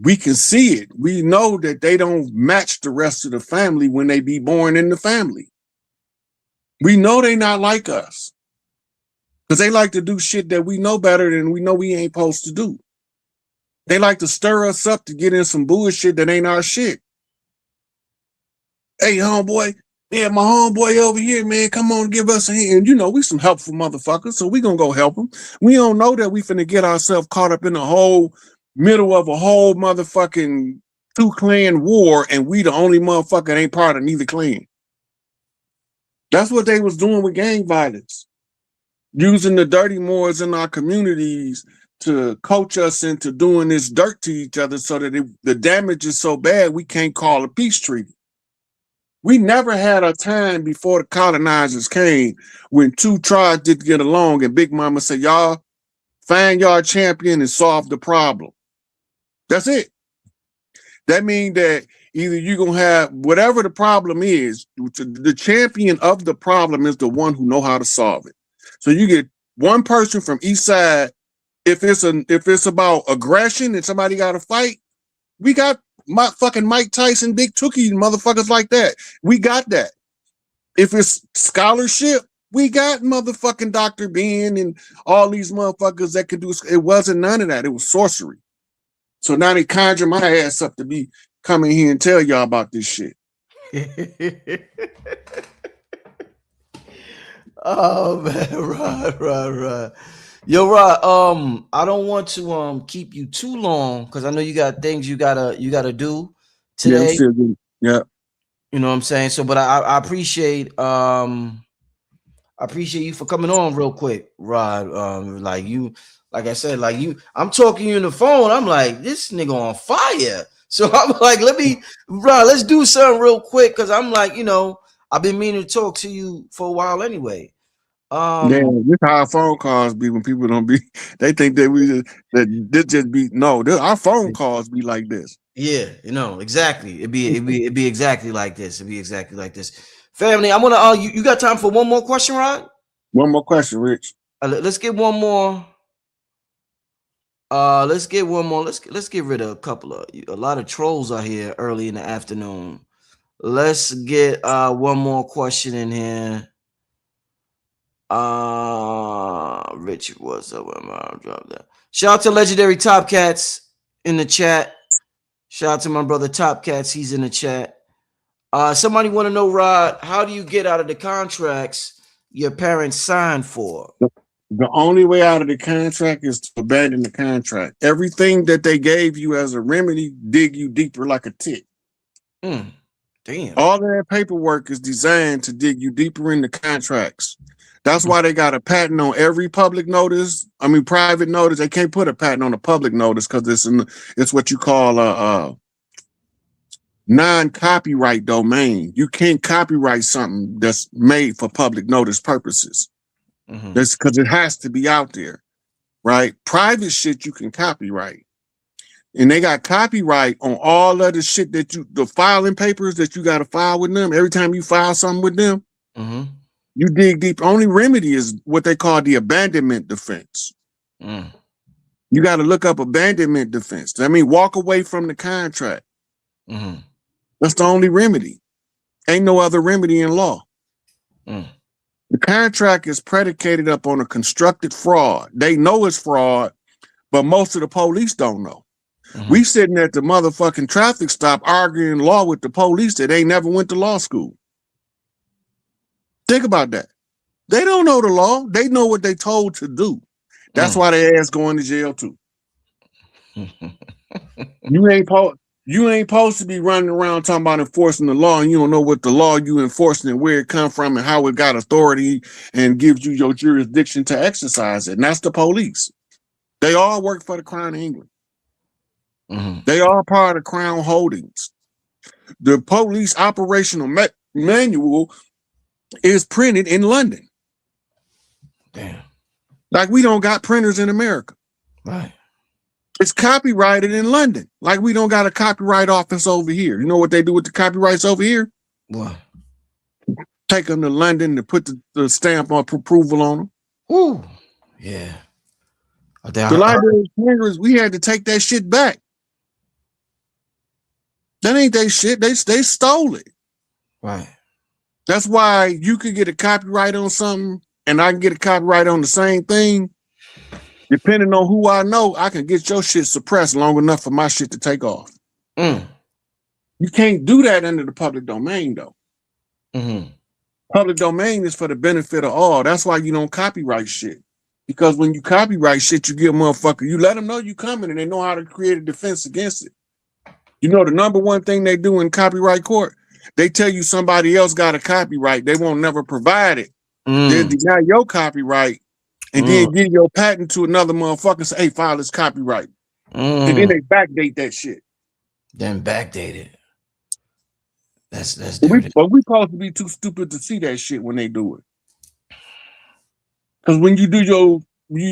we can see it. We know that they don't match the rest of the family when they be born in the family. We know they not like us because they like to do shit that we know better than we know we ain't supposed to do. They like to stir us up to get in some bullshit that ain't our shit. Hey, homeboy, yeah, my homeboy over here, man, come on, give us a hand. You know, we some helpful motherfuckers, so we gonna go help them. We don't know that we finna get ourselves caught up in the whole middle of a whole motherfucking two clan war, and we the only motherfucker that ain't part of neither clan. That's what they was doing with gang violence, using the dirty Moors in our communities to coach us into doing this dirt to each other so that the damage is so bad we can't call a peace treaty. We never had a time before the colonizers came when two tribes didn't get along and Big Mama said, y'all find y'all champion and solve the problem. That's it. That means that either you're going to have whatever the problem is, the champion of the problem is the one who know how to solve it. So you get one person from each side. If it's about aggression and somebody got to fight, we got my fucking Mike Tyson, Big Tookie, motherfuckers like that. We got that. If it's scholarship, we got motherfucking Dr. Ben and all these motherfuckers that could do. It wasn't none of that. It was sorcery. So now they conjure my ass up to be coming here and tell y'all about this shit. Oh man, right. Yo, Rod, I don't want to keep you too long because I know you got things you gotta do today. Yeah. You know what I'm saying? So, but I appreciate you for coming on real quick, Rod. Like I said, I'm talking to you on the phone. I'm like, this nigga on fire. So I'm like, Rod, let's do something real quick because I'm like, I've been meaning to talk to you for a while anyway. Yeah, this how our phone calls be when people don't be. They think that this just be our phone calls be like this. Yeah, exactly. It'd be exactly like this. Family, I want to. You got time for one more question, Rod? One more question, Rich. Let's get one more. Let's get one more. Let's get rid of a lot of trolls out here early in the afternoon. Let's get one more question in here. Richard, what's up? I'll drop that. Shout out to Legendary Top Cats in the chat. Shout out to my brother Top Cats. He's in the chat. Somebody want to know, Rod, how do you get out of the contracts your parents signed for? The only way out of the contract is to abandon the contract. Everything that they gave you as a remedy dig you deeper like a tick. Damn. All of that paperwork is designed to dig you deeper in the contracts. That's why they got a patent on every private notice. They can't put a patent on a public notice because it's what you call a non-copyright domain. You can't copyright something that's made for public notice purposes. That's because it has to be out there, right? Private shit you can copyright. And they got copyright on all of the shit the filing papers that you got to file with them. Every time you file something with them, you dig deep. Only remedy is what they call the abandonment defense. You got to look up abandonment defense. I mean, walk away from the contract. That's the only remedy. Ain't no other remedy in law. The contract is predicated up on a constructed fraud. They know it's fraud, but most of the police don't know. We sitting at the motherfucking traffic stop arguing law with the police that ain't never went to law school. Think about that. They don't know the law. They know what they told to do. That's why they ass going to jail too. You ain't supposed to be running around talking about enforcing the law and you don't know what the law you enforcing and where it come from and how it got authority and gives you your jurisdiction to exercise it. And that's the police. They all work for the Crown of England. They are part of Crown Holdings. The police operational manual is printed in London. Damn. Like we don't got printers in America. Right. It's copyrighted in London. Like we don't got a copyright office over here. You know what they do with the copyrights over here? What? Take them to London to put the stamp of approval on them. Ooh, yeah. The Library of Congress, we had to take that shit back. That ain't their shit. They stole it. Right. That's why you could get a copyright on something and I can get a copyright on the same thing. Depending on who I know, I can get your shit suppressed long enough for my shit to take off. Mm. You can't do that under the public domain, though. Mm-hmm. Public domain is for the benefit of all. That's why you don't copyright shit. Because when you copyright shit, you give a motherfucker, you let them know you coming and they know how to create a defense against it. You know, the number one thing they do in copyright court, they tell you somebody else got a copyright. They won't never provide it. They'll deny your copyright and then give your patent to another motherfucker and say, hey, file this copyright. And then they backdate that shit. Then backdate it. That's but we supposed to be too stupid to see that shit when they do it. Because when you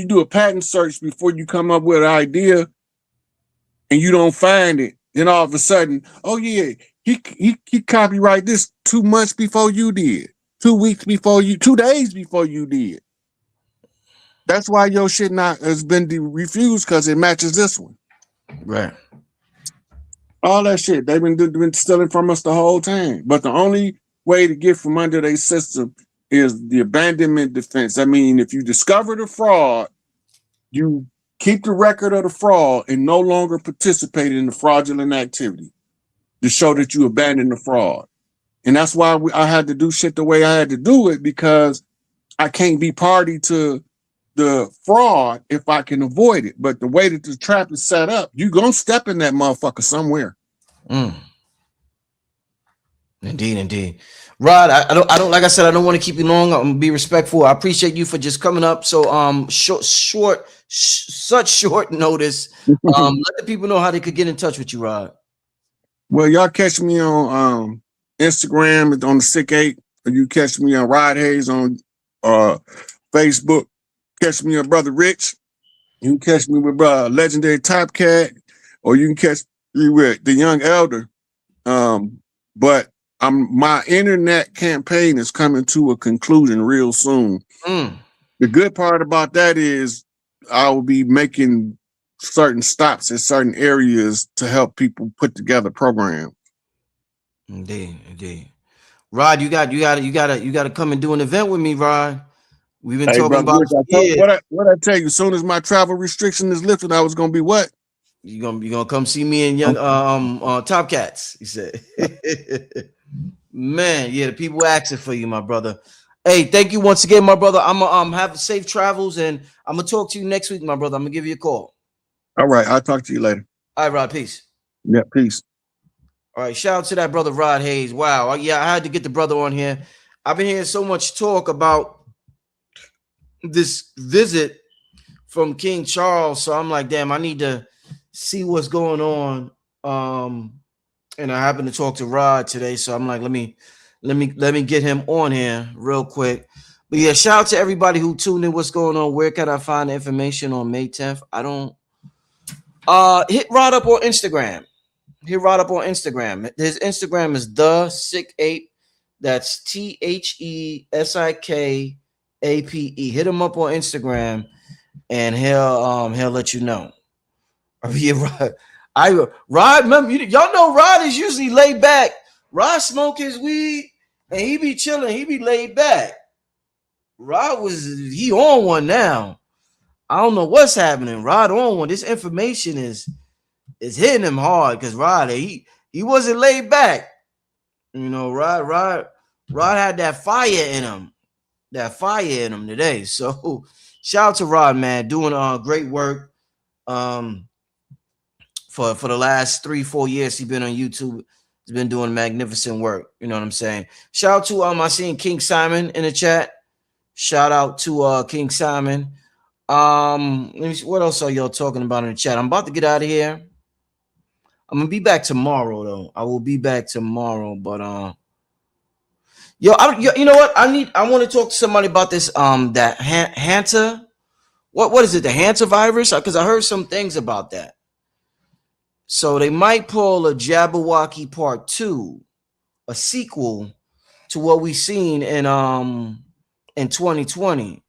do a patent search before you come up with an idea and you don't find it, then all of a sudden, oh yeah, he copyright this 2 months before you did, 2 weeks before you, 2 days before you did. That's why your shit has been refused because it matches this one. Right. All that shit they've been stealing from us the whole time. But the only way to get from under their system is the abandonment defense. I mean, if you discover the fraud, you keep the record of the fraud and no longer participate in the fraudulent activity to show that you abandoned the fraud. And that's why I had to do shit the way I had to do it, because I can't be party to the fraud if I can avoid it. But the way that the trap is set up, you gonna step in that motherfucker somewhere. Indeed. Rod, I don't like I said, I don't want to keep you long. I'm gonna be respectful. I appreciate you for just coming up. So such short notice. Let the people know how they could get in touch with you, Rod. Well, y'all catch me on Instagram on the Sick 8, or you catch me on Rod Hayes on Facebook. Catch me on Brother Rich. You can catch me with Legendary Top Cat, or you can catch me with the Young Elder. But my internet campaign is coming to a conclusion real soon. The good part about that is I will be making certain stops in certain areas to help people put together programs. Indeed. Rod, you got to come and do an event with me, Rod. We've been talking about what I tell you. As soon as my travel restriction is lifted, I was gonna be what? You gonna come see me and Young Top Cats. He said, man, yeah, the people asking for you, my brother. Hey, thank you once again, my brother. I'm gonna have safe travels, and I'm gonna talk to you next week, my brother. I'm gonna give you a call. All right, I'll talk to you later. All right, Rod, peace. Yeah, peace. All right, shout out to that brother Rod Hayes. Wow, yeah, I had to get the brother on here. I've been hearing so much talk about this visit from King Charles, so I'm like, damn, I need to see what's going on. And I happened to talk to Rod today, so I'm like, let me get him on here real quick. But yeah, shout out to everybody who tuned in. What's going on? Where can I find the information on May 10th? I don't hit Rod up on Instagram. His Instagram is the Sick 8. That's THESIKAPE. Hit him up on Instagram, and he'll let you know. Yeah, Rod. Remember, y'all know Rod is usually laid back. Rod smoke his weed and he be chilling. He be laid back. Rod he on one now. I don't know what's happening. Rod on one. This information is hitting him hard because Rod he wasn't laid back. You know, Rod had that fire in him. Today. So shout out to Rod, man, doing great work. For the last 3-4 years he's been on YouTube. He's been doing magnificent work. You know what I'm saying? Shout out to I seen King Simon in the chat. Shout out to King Simon. Let me see, what else are y'all talking about in the chat? I'm about to get out of here. I'm gonna be back tomorrow though. I will be back tomorrow, but you know what? I want to talk to somebody about this that Hunter what is it, the hantavirus? Because I heard some things about that. So they might pull a Jabberwocky Part 2, a sequel to what we seen in 2020.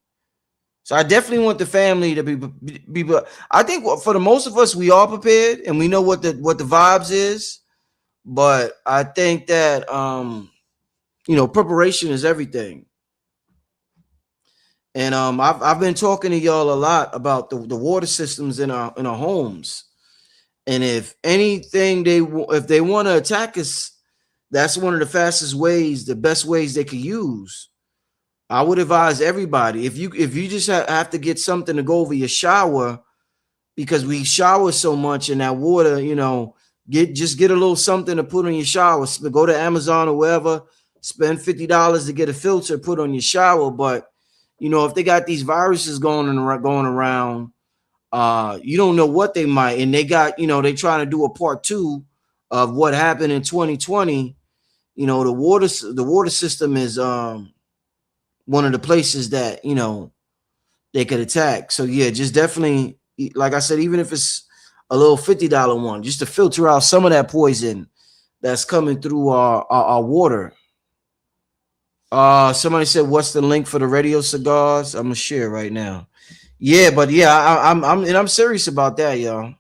So I definitely want the family to be I think for the most of us, we are prepared and we know what the vibes is. But I think that preparation is everything. And I've been talking to y'all a lot about the water systems in our homes. And if anything if they want to attack us, that's one of the fastest ways, the best ways they could use. I would advise everybody, if you just have to get something to go over your shower, because we shower so much in that water, get a little something to put on your shower. Go to Amazon or wherever, spend $50 to get a filter put on your shower. But if they got these viruses going around, you don't know what they might, and they got, they trying to do a part 2 of what happened in 2020. The water system is one of the places that they could attack. So yeah, just definitely, like I said, even if it's a little $50 one, just to filter out some of that poison that's coming through our water. Somebody said, what's the link for the radio cigars? I'm gonna share right now. Yeah, but yeah, I'm serious about that, y'all.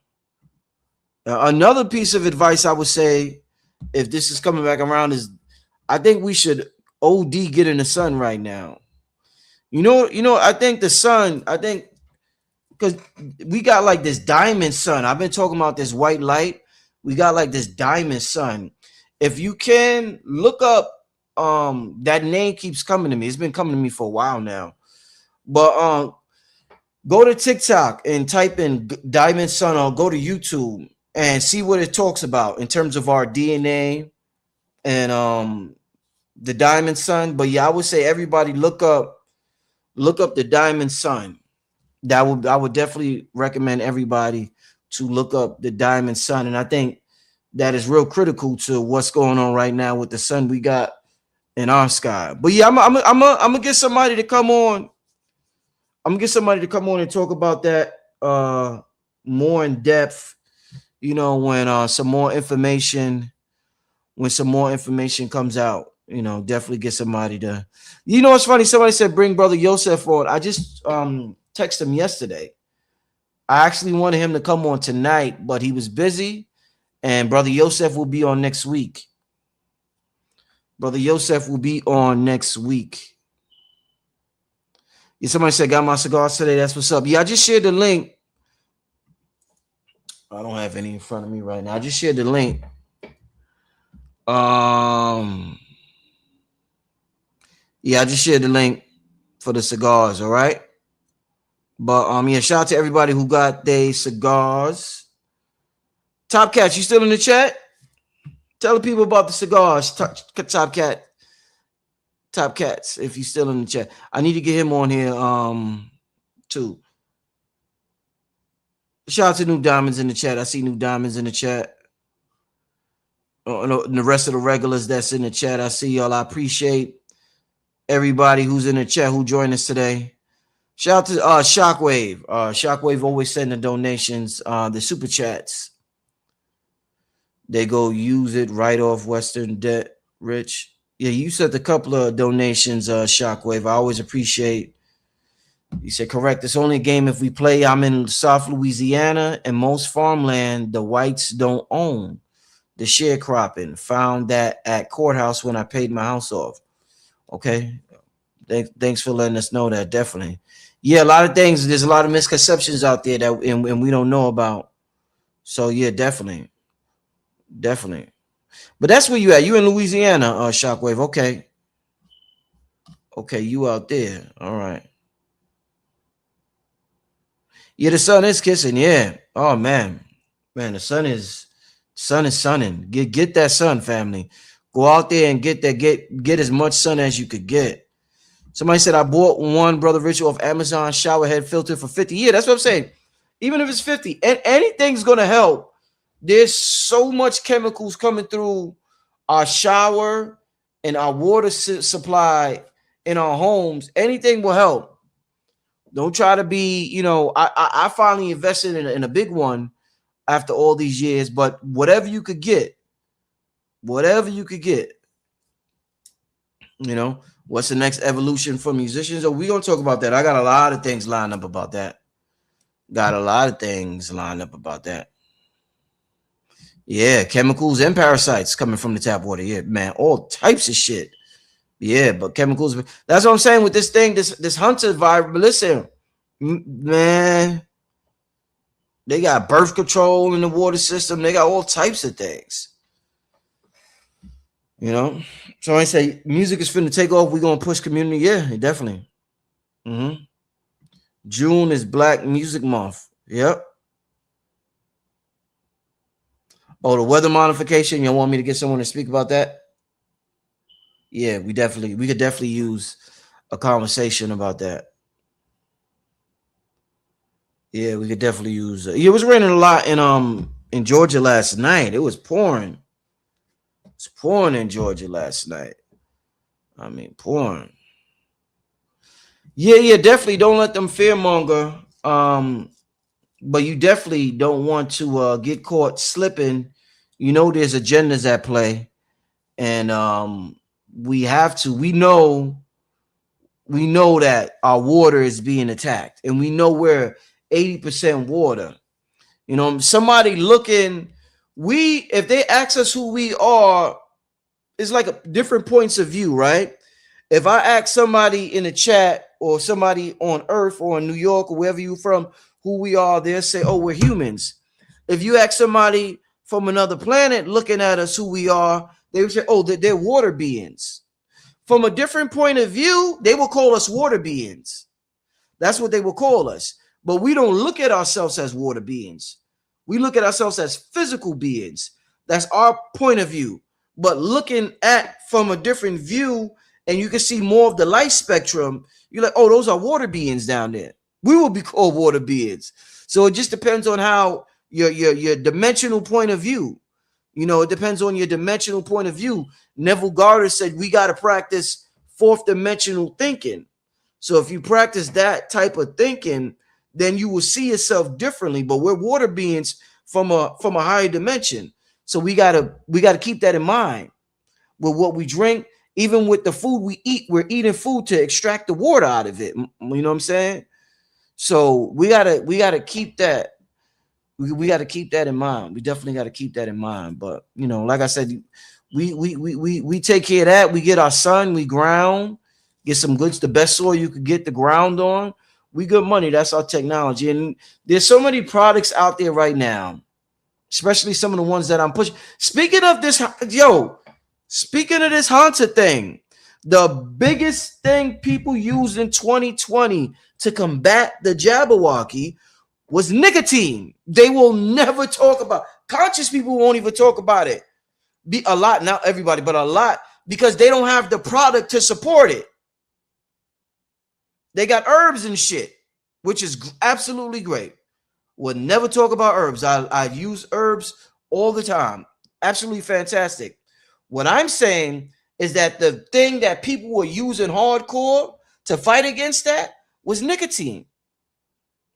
Another piece of advice I would say, if this is coming back around, is I think we should OD get in the sun right now. I think the sun, because we got like this diamond sun. I've been talking about this white light. We got like this diamond sun. If you can look up, that name keeps coming to me. It's been coming to me for a while now. But go to TikTok and type in diamond sun, or go to YouTube and see what it talks about in terms of our DNA and the diamond sun. But yeah, I would say everybody look up the diamond sun. I would definitely recommend everybody to look up the diamond sun. And I think that is real critical to what's going on right now with the sun we got in our sky. But yeah, I'm gonna get somebody to come on. I'm gonna get somebody to come on and talk about that more in depth. When some more information comes out. Definitely get somebody to. It's funny. Somebody said bring Brother Yosef on. I just texted him yesterday. I actually wanted him to come on tonight, but he was busy. And Brother Yosef will be on next week. Brother Yosef will be on next week. Yeah, somebody said got my cigars today. That's what's up. Yeah, I just shared the link. I don't have any in front of me right now. I just shared the link. Yeah, I just shared the link for the cigars. All right. But yeah, shout out to everybody who got their cigars. Top Cat, you still in the chat? Tell the people about the cigars. Top Cats, if you still in the chat. I need to get him on here too. Shout out to New Diamonds in the chat. I see New Diamonds in the chat. And the rest of the regulars that's in the chat, I see y'all. I appreciate everybody who's in the chat who joined us today. Shout out to Shockwave. Shockwave always sending donations, the super chats. They go use it right off Western Debt Rich. Yeah, you sent a couple of donations, Shockwave. I always appreciate. You said correct. It's only a game if we play. I'm in South Louisiana, and most farmland the whites don't own. The sharecropping. Found that at courthouse when I paid my house off. Okay. Thanks for letting us know that. Definitely. Yeah, a lot of things. There's a lot of misconceptions out there that and we don't know about. So yeah, definitely. But that's where you at. You in Louisiana, Shockwave. Okay, you out there. All right. Yeah, the sun is kissing. Yeah. Oh man, the sun is sunning. Get that sun, family. Go out there and get as much sun as you could get. Somebody said I bought one Brother Ritual of Amazon shower head filter for 50. Yeah, that's what I'm saying. Even if it's 50, and anything's gonna help. There's so much chemicals coming through our shower and our water supply in our homes. Anything will help. Don't try to be, you know, I finally invested in a big one after all these years, but whatever you could get, whatever you could get, you know, what's the next evolution for musicians? Oh, we gonna talk about that. I got a lot of things lined up about that. Got a lot of things lined up about that. Yeah, chemicals and parasites coming from the tap water. Yeah, man, all types of shit. Yeah, but chemicals. That's what I'm saying with this thing. This hunter vibe. Listen, man, they got birth control in the water system. They got all types of things. You know, so I say music is finna take off. We gonna push community. Yeah, definitely. June is Black Music Month. Yep. Oh, the weather modification. You want me to get someone to speak about that? Yeah, we could definitely use a conversation about that. Yeah, we could definitely use. It was raining a lot in Georgia last night. It was pouring. It's pouring in Georgia last night. I mean, pouring. Yeah, definitely don't let them fearmonger. But you definitely don't want to get caught slipping. You know, there's agendas at play, and we have to. We know that our water is being attacked, and we know we're 80% water. You know, somebody looking. If they ask us who we are, it's like different points of view, right? If I ask somebody in the chat or somebody on Earth or in New York or wherever you're from, who we are, they'll say, "Oh, we're humans." If you ask somebody from another planet looking at us, who we are, they would say, "Oh, they're water beings." From a different point of view, they will call us water beings. That's what they will call us. But we don't look at ourselves as water beings. We look at ourselves as physical beings. That's our point of view. But looking at from a different view, and you can see more of the light spectrum, you're like, "Oh, those are water beings down there." We will be called water beings. So it just depends on how your dimensional point of view. You know, it depends on your dimensional point of view. Neville Goddard said we got to practice fourth dimensional thinking. So if you practice that type of thinking, then you will see yourself differently. But we're water beings from a higher dimension. So we gotta keep that in mind with what we drink. Even with the food we eat, we're eating food to extract the water out of it. You know what I'm saying? So we gotta keep that. We got to keep that in mind. We definitely got to keep that in mind. But you know, like I said, we take care of that. We get our sun, we ground, get some goods, the best soil you could get the ground on. We good money. That's our technology. And there's so many products out there right now, especially some of the ones that I'm pushing. Speaking of this haunted thing, the biggest thing people used in 2020 to combat the Jabberwocky was nicotine. They will never talk about. Conscious people won't even talk about it. Be a lot, not everybody, but a lot, because they don't have the product to support it. They got herbs and shit, which is absolutely great. Would never talk about herbs. I use herbs all the time. Absolutely fantastic. What I'm saying is that the thing that people were using hardcore to fight against that was nicotine.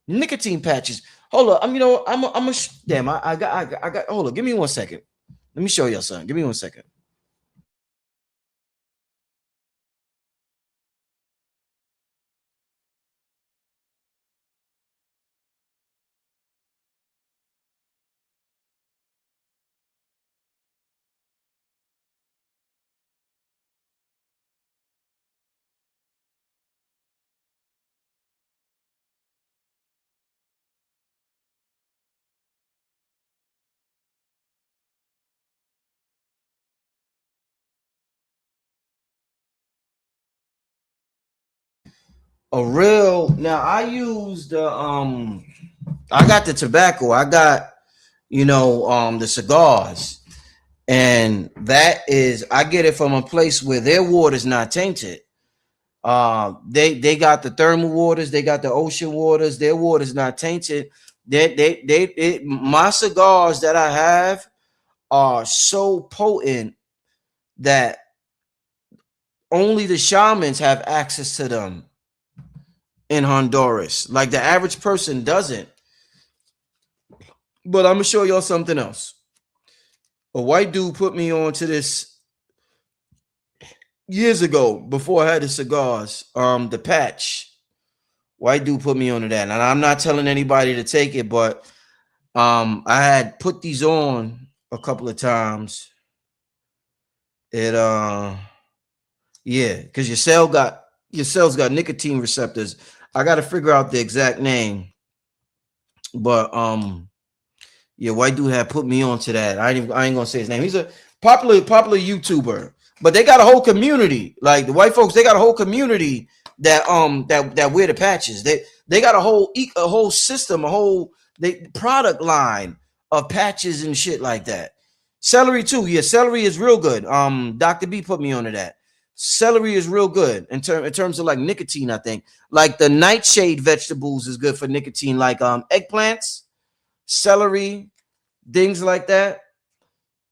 Nicotine patches. Hold up. Damn. I got. Hold up. Give me 1 second. Let me show y'all something. Give me 1 second. A real. Now I used I got the tobacco. I got the cigars, and that is I get it from a place where their water is not tainted. They got the thermal waters, they got the ocean waters. Their water is not tainted. My cigars that I have are so potent that only the shamans have access to them. in Honduras. Like the average person doesn't. But I'm gonna show y'all something else. A white dude put me on to this years ago before I had the cigars. The patch. White dude put me onto that. And I'm not telling anybody to take it, but I had put these on a couple of times. It yeah, because your cells got nicotine receptors. I gotta figure out the exact name. But yeah, white dude had put me onto that. I ain't gonna say his name. He's a popular YouTuber, but they got a whole community. Like the white folks, they got a whole community that wear the patches. They got a whole system, a whole product line of patches and shit like that. Celery too. Yeah, celery is real good. Dr. B put me onto that. Celery is real good in terms of like nicotine. I think like the nightshade vegetables is good for nicotine, like eggplants, celery, things like that.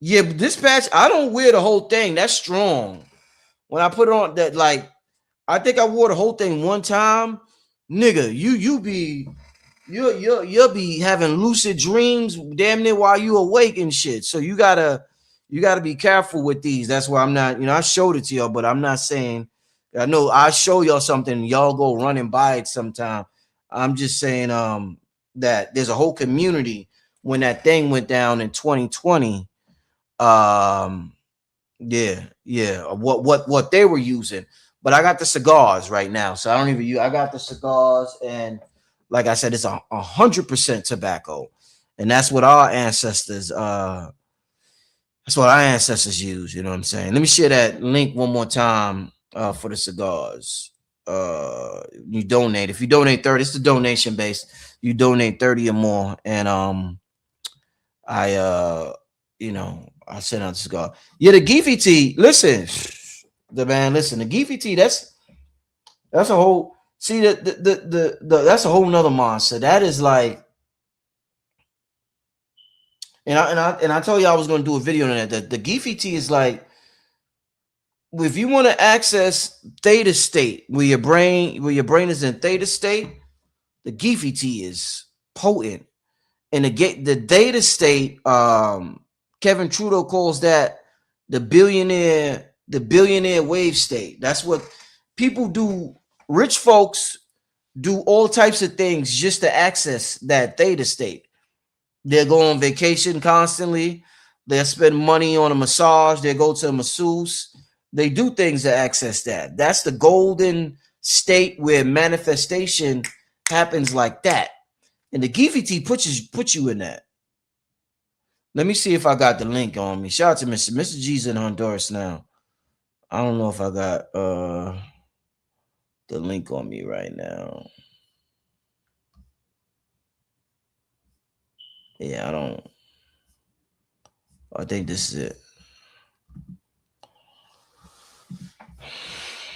Yeah, but this patch, I don't wear the whole thing. That's strong. When I put it on, that like I think I wore the whole thing one time. Nigga, you'll be having lucid dreams damn near while you awake and shit. So you gotta be careful with these. That's why I'm not, I showed it to y'all, but I'm not saying, I know I show y'all something, y'all go run and buy it sometime. I'm just saying that there's a whole community when that thing went down in 2020. What they were using. But I got the cigars right now, so I don't even use. I got the cigars, and like I said, it's 100% tobacco, and that's what our ancestors. That's what our ancestors use. You know what I'm saying? Let me share that link one more time for the cigars. You donate. If you donate 30, it's the donation base. You donate 30 or more, and I send out the cigar. Yeah, the Geefy tea. Listen, the Geefy tea. That's a whole. See the that's a whole nother monster. That is like, and I told you I was going to do a video on that. The Geefy tea is like, if you want to access theta state, where your brain is in theta state, the Geefy tea is potent. And the data state, Kevin Trudeau calls that the billionaire wave state. That's what people do. Rich folks do all types of things just to access that theta state. They'll go on vacation constantly. They'll spend money on a massage. They go to a masseuse. They do things to access that. That's the golden state where manifestation happens like that. And the Geefy tea puts you in that. Let me see if I got the link on me. Shout out to Mr. G's in Honduras now. I don't know if I got the link on me right now. Yeah, I don't. I think this is it.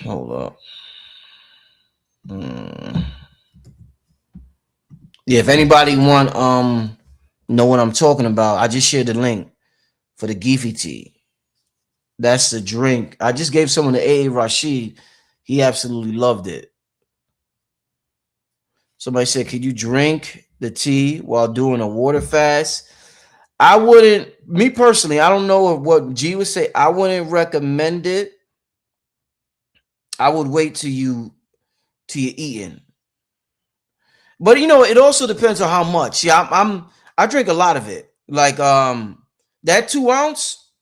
Hold up. Yeah, if anybody want know what I'm talking about, I just shared the link for the Geefy tea. That's the drink. I just gave someone to A.A. Rashid. He absolutely loved it. Somebody said, could you drink the tea while doing a water fast? I wouldn't, me personally, I don't know what G would say. I wouldn't recommend it. I would wait till you're eating. But it also depends on how much. Yeah, I drink a lot of it. Like that 2 ounce,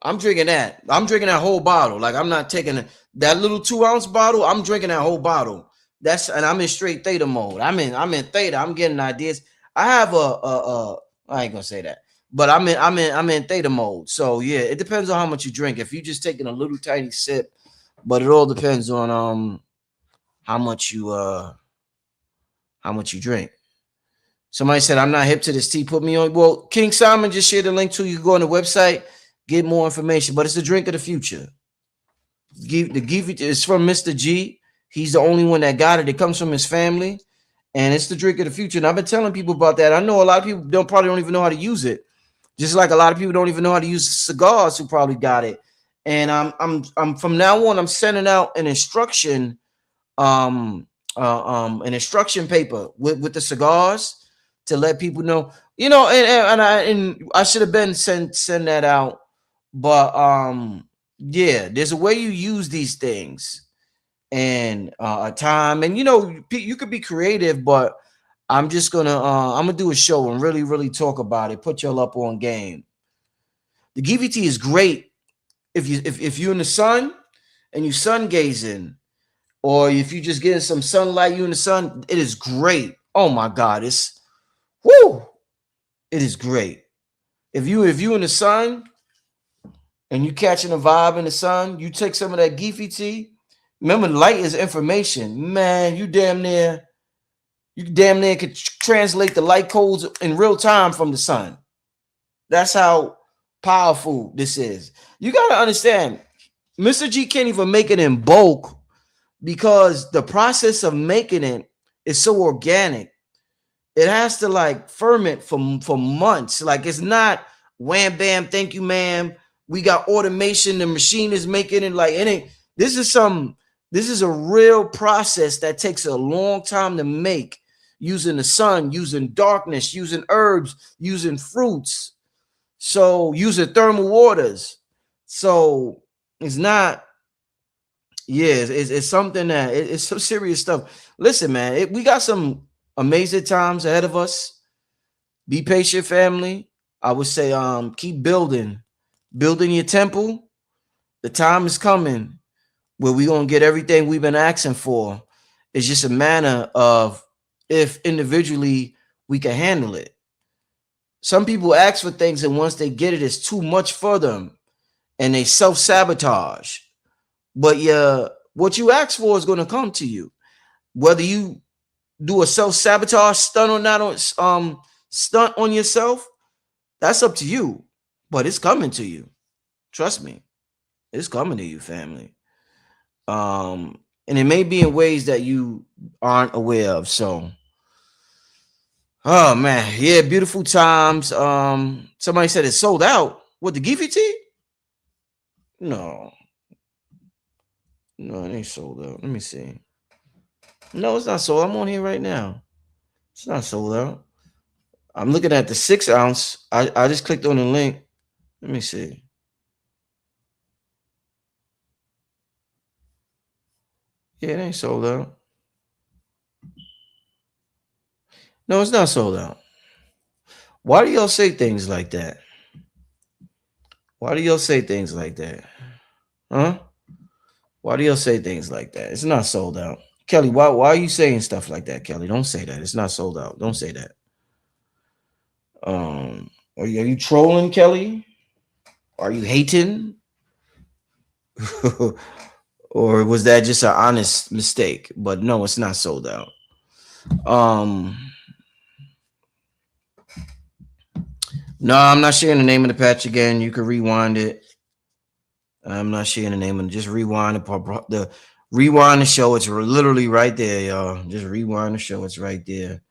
I'm drinking that. I'm drinking that whole bottle. Like I'm not taking that little 2 ounce bottle. I'm drinking that whole bottle. And I'm in straight theta mode. I'm in theta. I'm getting ideas. I have I ain't gonna say that, but I'm in theta mode. So yeah, it depends on how much you drink. If you're just taking a little tiny sip, but it all depends on how much you drink. Somebody said, I'm not hip to this tea. Put me on. Well, King Simon just shared the link to you. Go on the website, get more information. But it's the drink of the future. The Geefy is from Mr. G. He's the only one that got it. It comes from his family. And it's the drink of the future. And I've been telling people about that. I know a lot of people probably don't even know how to use it. Just like a lot of people don't even know how to use cigars who probably got it. And I'm from now on, I'm sending out an instruction an instruction paper with the cigars to let people know, and I should have been send that out, but yeah, there's a way you use these things and a time, and you could be creative, but I'm gonna do a show and really talk about it, put y'all up on game. The GVT is great if you're in the sun and you sun gazing, or if you just getting some sunlight, you in the sun, it is great. Oh my God, it's whoo, it is great. If you in the sun and you catching a vibe in the sun, you take some of that GVT. Remember, light is information, man. You damn near could translate the light codes in real time from the sun. That's how powerful this is. You gotta understand, Mr. G can't even make it in bulk because the process of making it is so organic. It has to like ferment for months. Like it's not wham bam, thank you, ma'am. We got automation, the machine is making it. Like it ain't. This is a real process that takes a long time to make, using the sun, using darkness, using herbs, using fruits, so using thermal waters. So it's not, yeah, it's something that it's some serious stuff. Listen, man, we got some amazing times ahead of us. Be patient, family. I would say keep building your temple. The time is coming where we're gonna get everything we've been asking for. It's just a matter of if individually we can handle it. Some people ask for things, and once they get it, it's too much for them, and they self-sabotage. But yeah, what you ask for is gonna come to you. Whether you do a self-sabotage stunt or not, on stunt on yourself, that's up to you. But it's coming to you. Trust me, it's coming to you, family. And it may be in ways that you aren't aware of. So, oh man, yeah, beautiful times. Somebody said it's sold out. What, the GVT? No, it ain't sold out. Let me see. No, it's not sold. I'm on here right now. It's not sold out. I'm looking at the 6 ounce. I just clicked on the link. Let me see. Yeah, it ain't sold out. No, it's not sold out. Why do y'all say things like that? Why do y'all say things like that? Huh? Why do y'all say things like that? It's not sold out. Kelly, why are you saying stuff like that, Kelly? Don't say that. It's not sold out. Don't say that. Are you trolling, Kelly? Are you hating? Or was that just an honest mistake? But no, it's not sold out. No, I'm not sharing the name of the patch again. You can rewind it. I'm not sharing the name of it. Just rewind the show. It's literally right there, y'all. Just rewind the show. It's right there.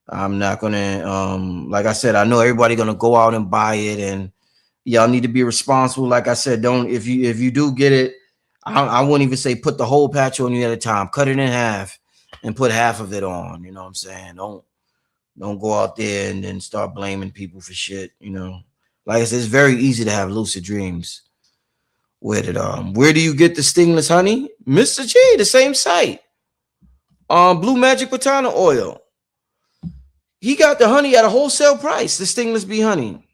I'm not gonna like I said, I know everybody gonna go out and buy it, and y'all need to be responsible. Like I said, don't if you do get it, I wouldn't even say put the whole patch on you at a time. Cut it in half and put half of it on. You know what I'm saying? Don't go out there and then start blaming people for shit. Like I said, it's very easy to have lucid dreams. Where do you get the stingless honey? Mr. G, the same site. Blue Magic Patana oil. He got the honey at a wholesale price, the stingless bee honey.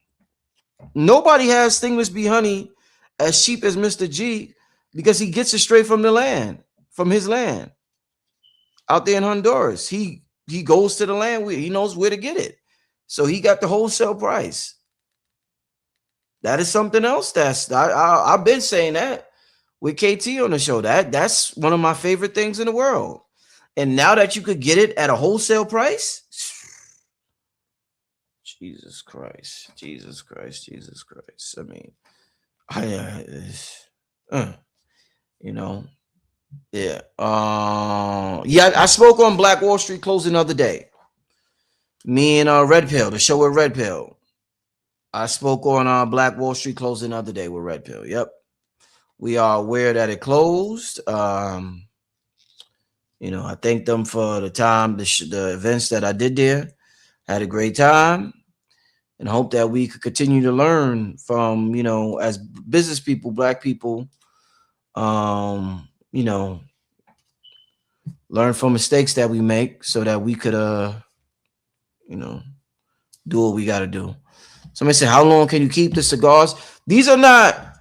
Nobody has stingless bee honey as cheap as Mr. G because he gets it straight from the land, from his land out there in Honduras. He goes to the land, he knows where to get it. So he got the wholesale price. That is something else. I've been saying that with KT on the show. That's one of my favorite things in the world. And now that you could get it at a wholesale price, Jesus Christ. I mean, yeah. I spoke on Black Wall Street closing the other day. Me and Red Pill, the show with Red Pill. I spoke on Black Wall Street closing the other day with Red Pill. Yep. We are aware that it closed. You know, I thank them for the time, the events that I did there. Had a great time, and hope that we could continue to learn from, you know, as business people, black people, you know, learn from mistakes that we make so that we could, you know, do what we got to do. Somebody said, how long can you keep the cigars? These are not,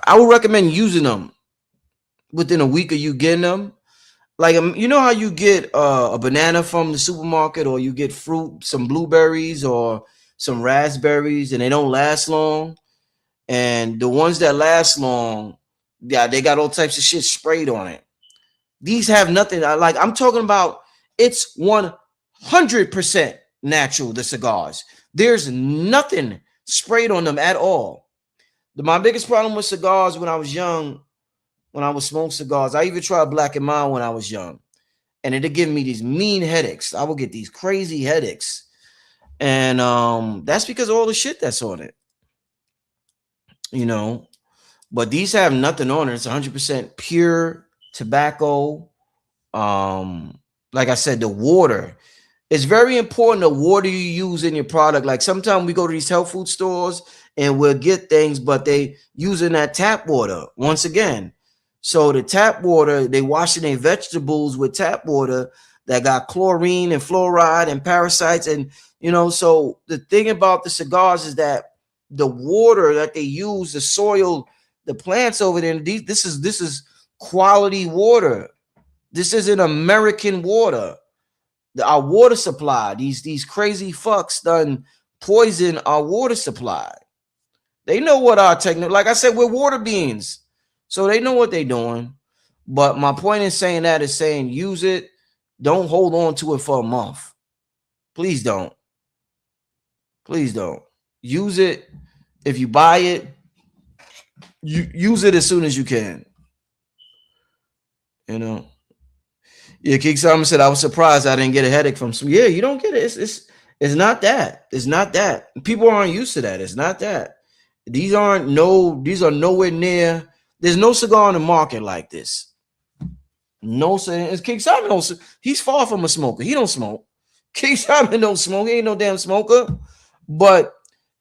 I would recommend using them within a week of you getting them. Like, you know how you get a banana from the supermarket, or you get fruit, some blueberries or some raspberries, and they don't last long. And the ones that last long, yeah, they got all types of shit sprayed on it. These have nothing. Like, I'm talking about, it's 100% natural, the cigars. There's nothing sprayed on them at all. My biggest problem with cigars when I was young, when I was smoking cigars, I even tried Black and Mild when I was young, and it'd give me these mean headaches. I would get these crazy headaches, and that's because of all the shit that's on it, you know. But these have nothing on it. It's 100% pure tobacco. Um, like I said, the water. It's very important the water you use in your product. Like, sometimes we go to these health food stores and we'll get things, but they using that tap water once again. So the tap water, they washing their vegetables with tap water that got chlorine and fluoride and parasites. And, you know, so the thing about the cigars is that the water that they use, the soil, the plants over there, this is quality water. This isn't American water. Our water supply, these crazy fucks done poison our water supply. They know what our technique, like I said, we're water beings, so they know what they're doing. But my point in saying that is saying use it. Don't hold on to it for a month. Please don't. Please don't. Use it. If you buy it, you use it as soon as you can. You know. Yeah, King Simon said I was surprised I didn't get a headache from some. Yeah, you don't get it. It's not that. It's not that. People aren't used to that. It's not that. These are nowhere near. There's no cigar on the market like this. No, saying King Simon don't. He's far from a smoker. He don't smoke. King Simon don't smoke. He ain't no damn smoker. But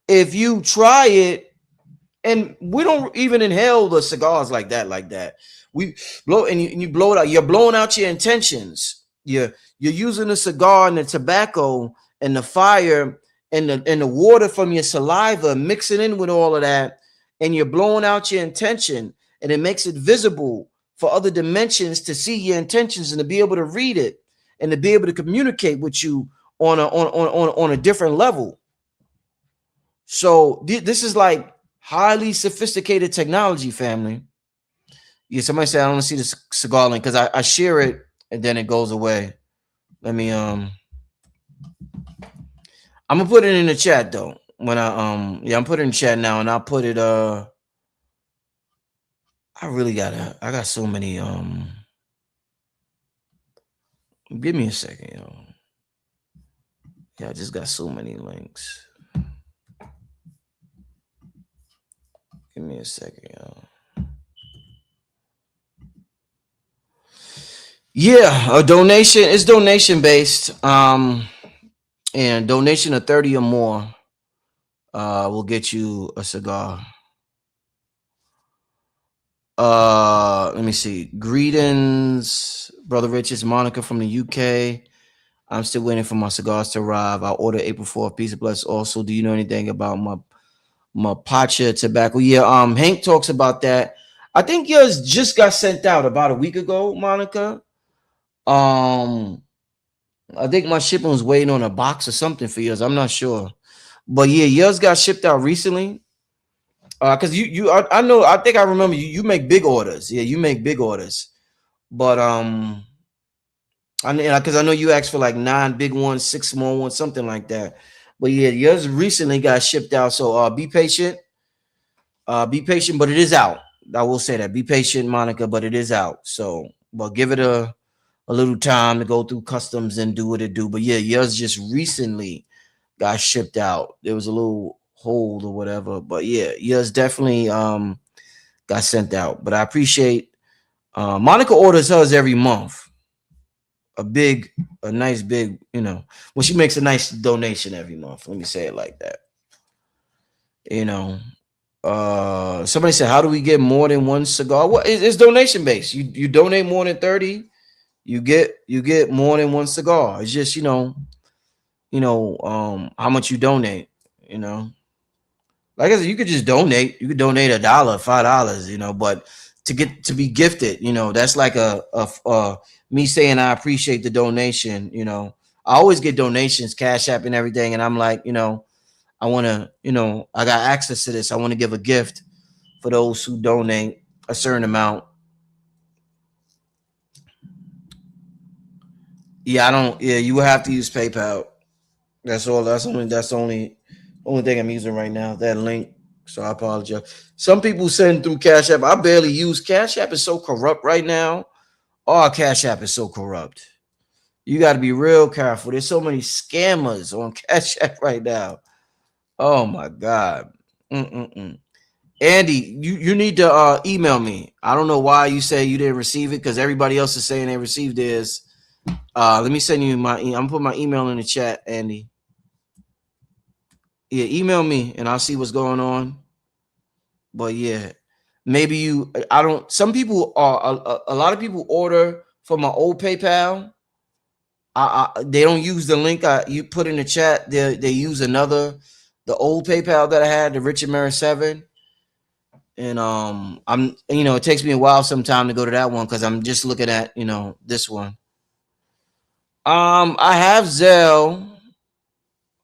if you try it, and we don't even inhale the cigars like that. We blow, and you blow it out. You're blowing out your intentions. You're using the cigar and the tobacco and the fire and the water from your saliva, mixing in with all of that, and you're blowing out your intention, and it makes it visible for other dimensions to see your intentions and to be able to read it and to be able to communicate with you on a different level. So this is like highly sophisticated technology, family. Yeah, somebody said I don't see the cigar link because I share it and then it goes away. Let me I'm gonna put it in the chat though. When I'm putting it in the chat now, and I'll put it I got so many give me a second, yo. Yeah, I just got so many links. Give me a second, yo. Yeah, a donation is donation based. And donation of 30 or more will get you a cigar. Let me see. Greetings, Brother Richards, Monica from the UK. I'm still waiting for my cigars to arrive. I ordered April 4th. Peace and bless. Also, do you know anything about my Pacha tobacco? Yeah, Hank talks about that. I think yours just got sent out about a week ago, Monica. I think my shipping was waiting on a box or something for yours. I'm not sure, but yeah, yours got shipped out recently. Because I know, I think I remember you make big orders. Yeah, you make big orders, but because I know you asked for like 9 big ones, 6 small ones, something like that. But yeah, yours recently got shipped out. So be patient. Be patient, but it is out. I will say that. Be patient, Monica, but it is out. So, but give it a little time to go through customs and do what it do. But yeah, yours just recently got shipped out. There was a little hold or whatever. But yeah, yours definitely got sent out. But I appreciate Monica orders hers every month. a nice big, well, she makes a nice donation every month. Let me say it like that. You know, somebody said, how do we get more than one cigar? Well, it's donation based. You donate more than 30, you get more than one cigar. It's just, how much you donate, you know. Like I said, you could just donate. You could donate $1, $5, but to be gifted, that's like a me saying I appreciate the donation. I always get donations, Cash App and everything, and I'm like, I want to, I got access to this. I want to give a gift for those who donate a certain amount. Yeah, I don't. Yeah, you will have to use PayPal. That's all. That's the only thing I'm using right now. That link. So I apologize. Some people send through Cash App. I barely use Cash App. Is so corrupt right now. Oh, Cash App is so corrupt. You got to be real careful. There's so many scammers on Cash App right now. Oh my God. Mm-mm-mm. Andy, you need to email me. I don't know why you say you didn't receive it because everybody else is saying they received theirs. Let me send you I'm gonna put my email in the chat, Andy. Yeah, email me and I'll see what's going on. But yeah, maybe I don't. Some people are a lot of people order from my old PayPal. They don't use the link you put in the chat. They use the old PayPal that I had, the Richard Mary 7. And it takes me a while sometime to go to that one because I'm just looking at this one. I have Zelle.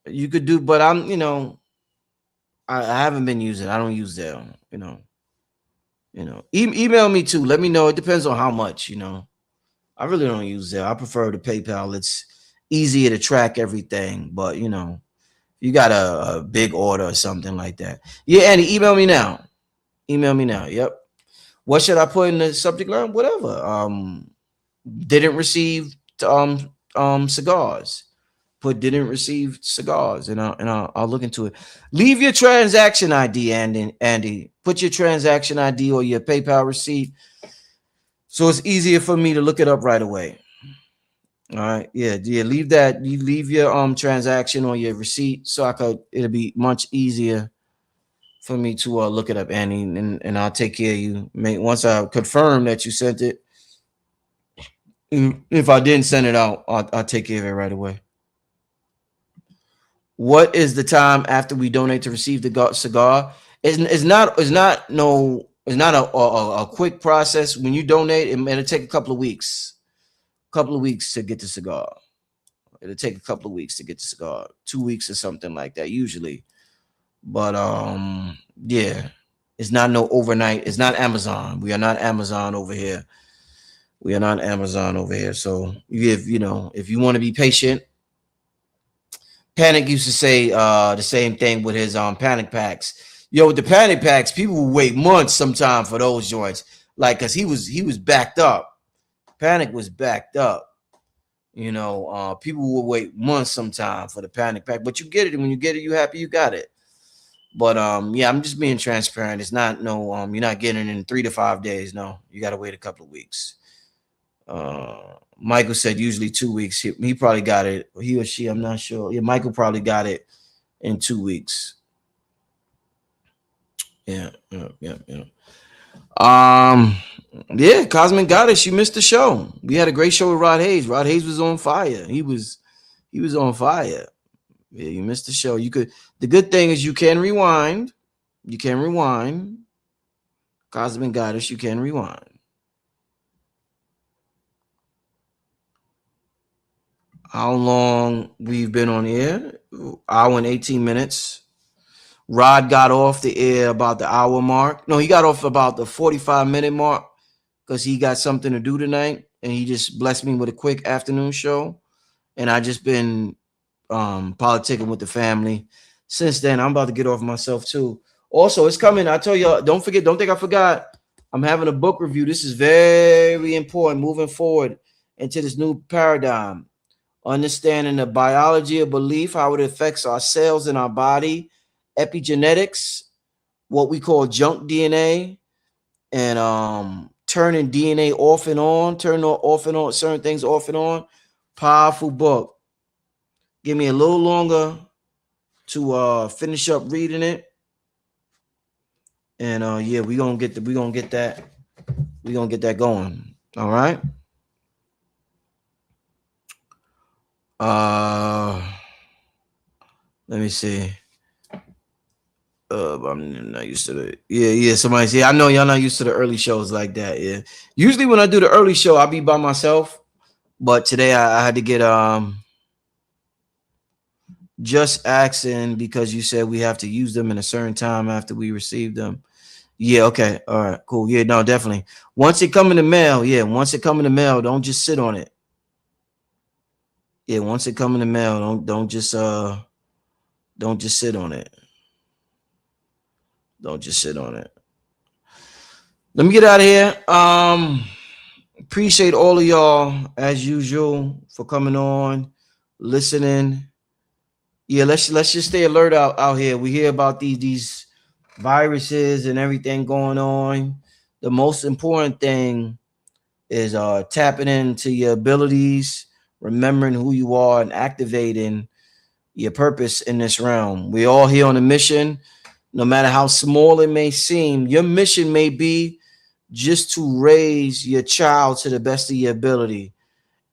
You could do, but I haven't been using. I don't use Zelle. Email me too. Let me know. It depends on how much. I really don't use Zelle. I prefer the PayPal. It's easier to track everything. But you got a big order or something like that. Yeah, Andy, email me now. Email me now. Yep. What should I put in the subject line? Whatever. Didn't receive cigars. Put didn't receive cigars, and I'll look into it. Leave your transaction ID, Andy. Put your transaction ID or your PayPal receipt, so it's easier for me to look it up right away. All right, yeah. Leave that. You leave your transaction or your receipt, so it'll be much easier for me to look it up, Andy, and I'll take care of you. Once I confirm that you sent it. If I didn't send it out, I'll take care of it right away. What is the time after we donate to receive the cigar? It's not a quick process. When you donate, it'll take a couple of weeks. To get the cigar. It'll take a couple of weeks to get the cigar. 2 weeks or something like that, usually. But yeah, it's not no overnight. It's not Amazon. We are not Amazon over here. So if you want to be patient. Panic used to say the same thing with his panic packs. With the panic packs, people would wait months sometime for those joints. Like, cause he was backed up. Panic was backed up. People would wait months sometime for the panic pack. But you get it, and when you get it, you happy you got it. But yeah, I'm just being transparent. It's not you're not getting it in 3 to 5 days. No, you gotta wait a couple of weeks. Michael said usually 2 weeks. He probably got it. He or she, I'm not sure. Yeah, Michael probably got it in 2 weeks. Yeah. Yeah, Cosmic Goddess, you missed the show. We had a great show with Rod Hayes. Rod Hayes was on fire. He was on fire. Yeah, you missed the show. The good thing is you can rewind. Cosmic Goddess, you can rewind. How long we've been on air? Hour and 18 minutes. Rod got off the air about the hour mark. No, he got off about the 45-minute mark because he got something to do tonight. And he just blessed me with a quick afternoon show. And I just been politicking with the family. Since then, I'm about to get off myself too. Also, it's coming. I tell y'all, don't think I forgot. I'm having a book review. This is very important moving forward into this new paradigm. Understanding the biology of belief, how it affects our cells in our body, epigenetics, what we call junk DNA, and turning DNA off and on, turning off and on certain things off and on. Powerful book. Give me a little longer to finish up reading it. And yeah, we're gonna get that going. All right. Let me see. I'm not used to the somebody say I know y'all not used to the early shows like that. Yeah. Usually when I do the early show, I'll be by myself. But today I had to get just asking because you said we have to use them in a certain time after we receive them. Yeah, okay. All right, cool. Yeah, no, definitely. Once it come in the mail, don't just sit on it. Yeah, once it come in the mail, don't just sit on it. Don't just sit on it. Let me get out of here. Appreciate all of y'all as usual for coming on, listening. Yeah, let's just stay alert out here. We hear about these viruses and everything going on. The most important thing is tapping into your abilities, remembering who you are, and activating your purpose in this realm. We're all here on a mission. No matter how small it may seem, your mission may be just to raise your child to the best of your ability.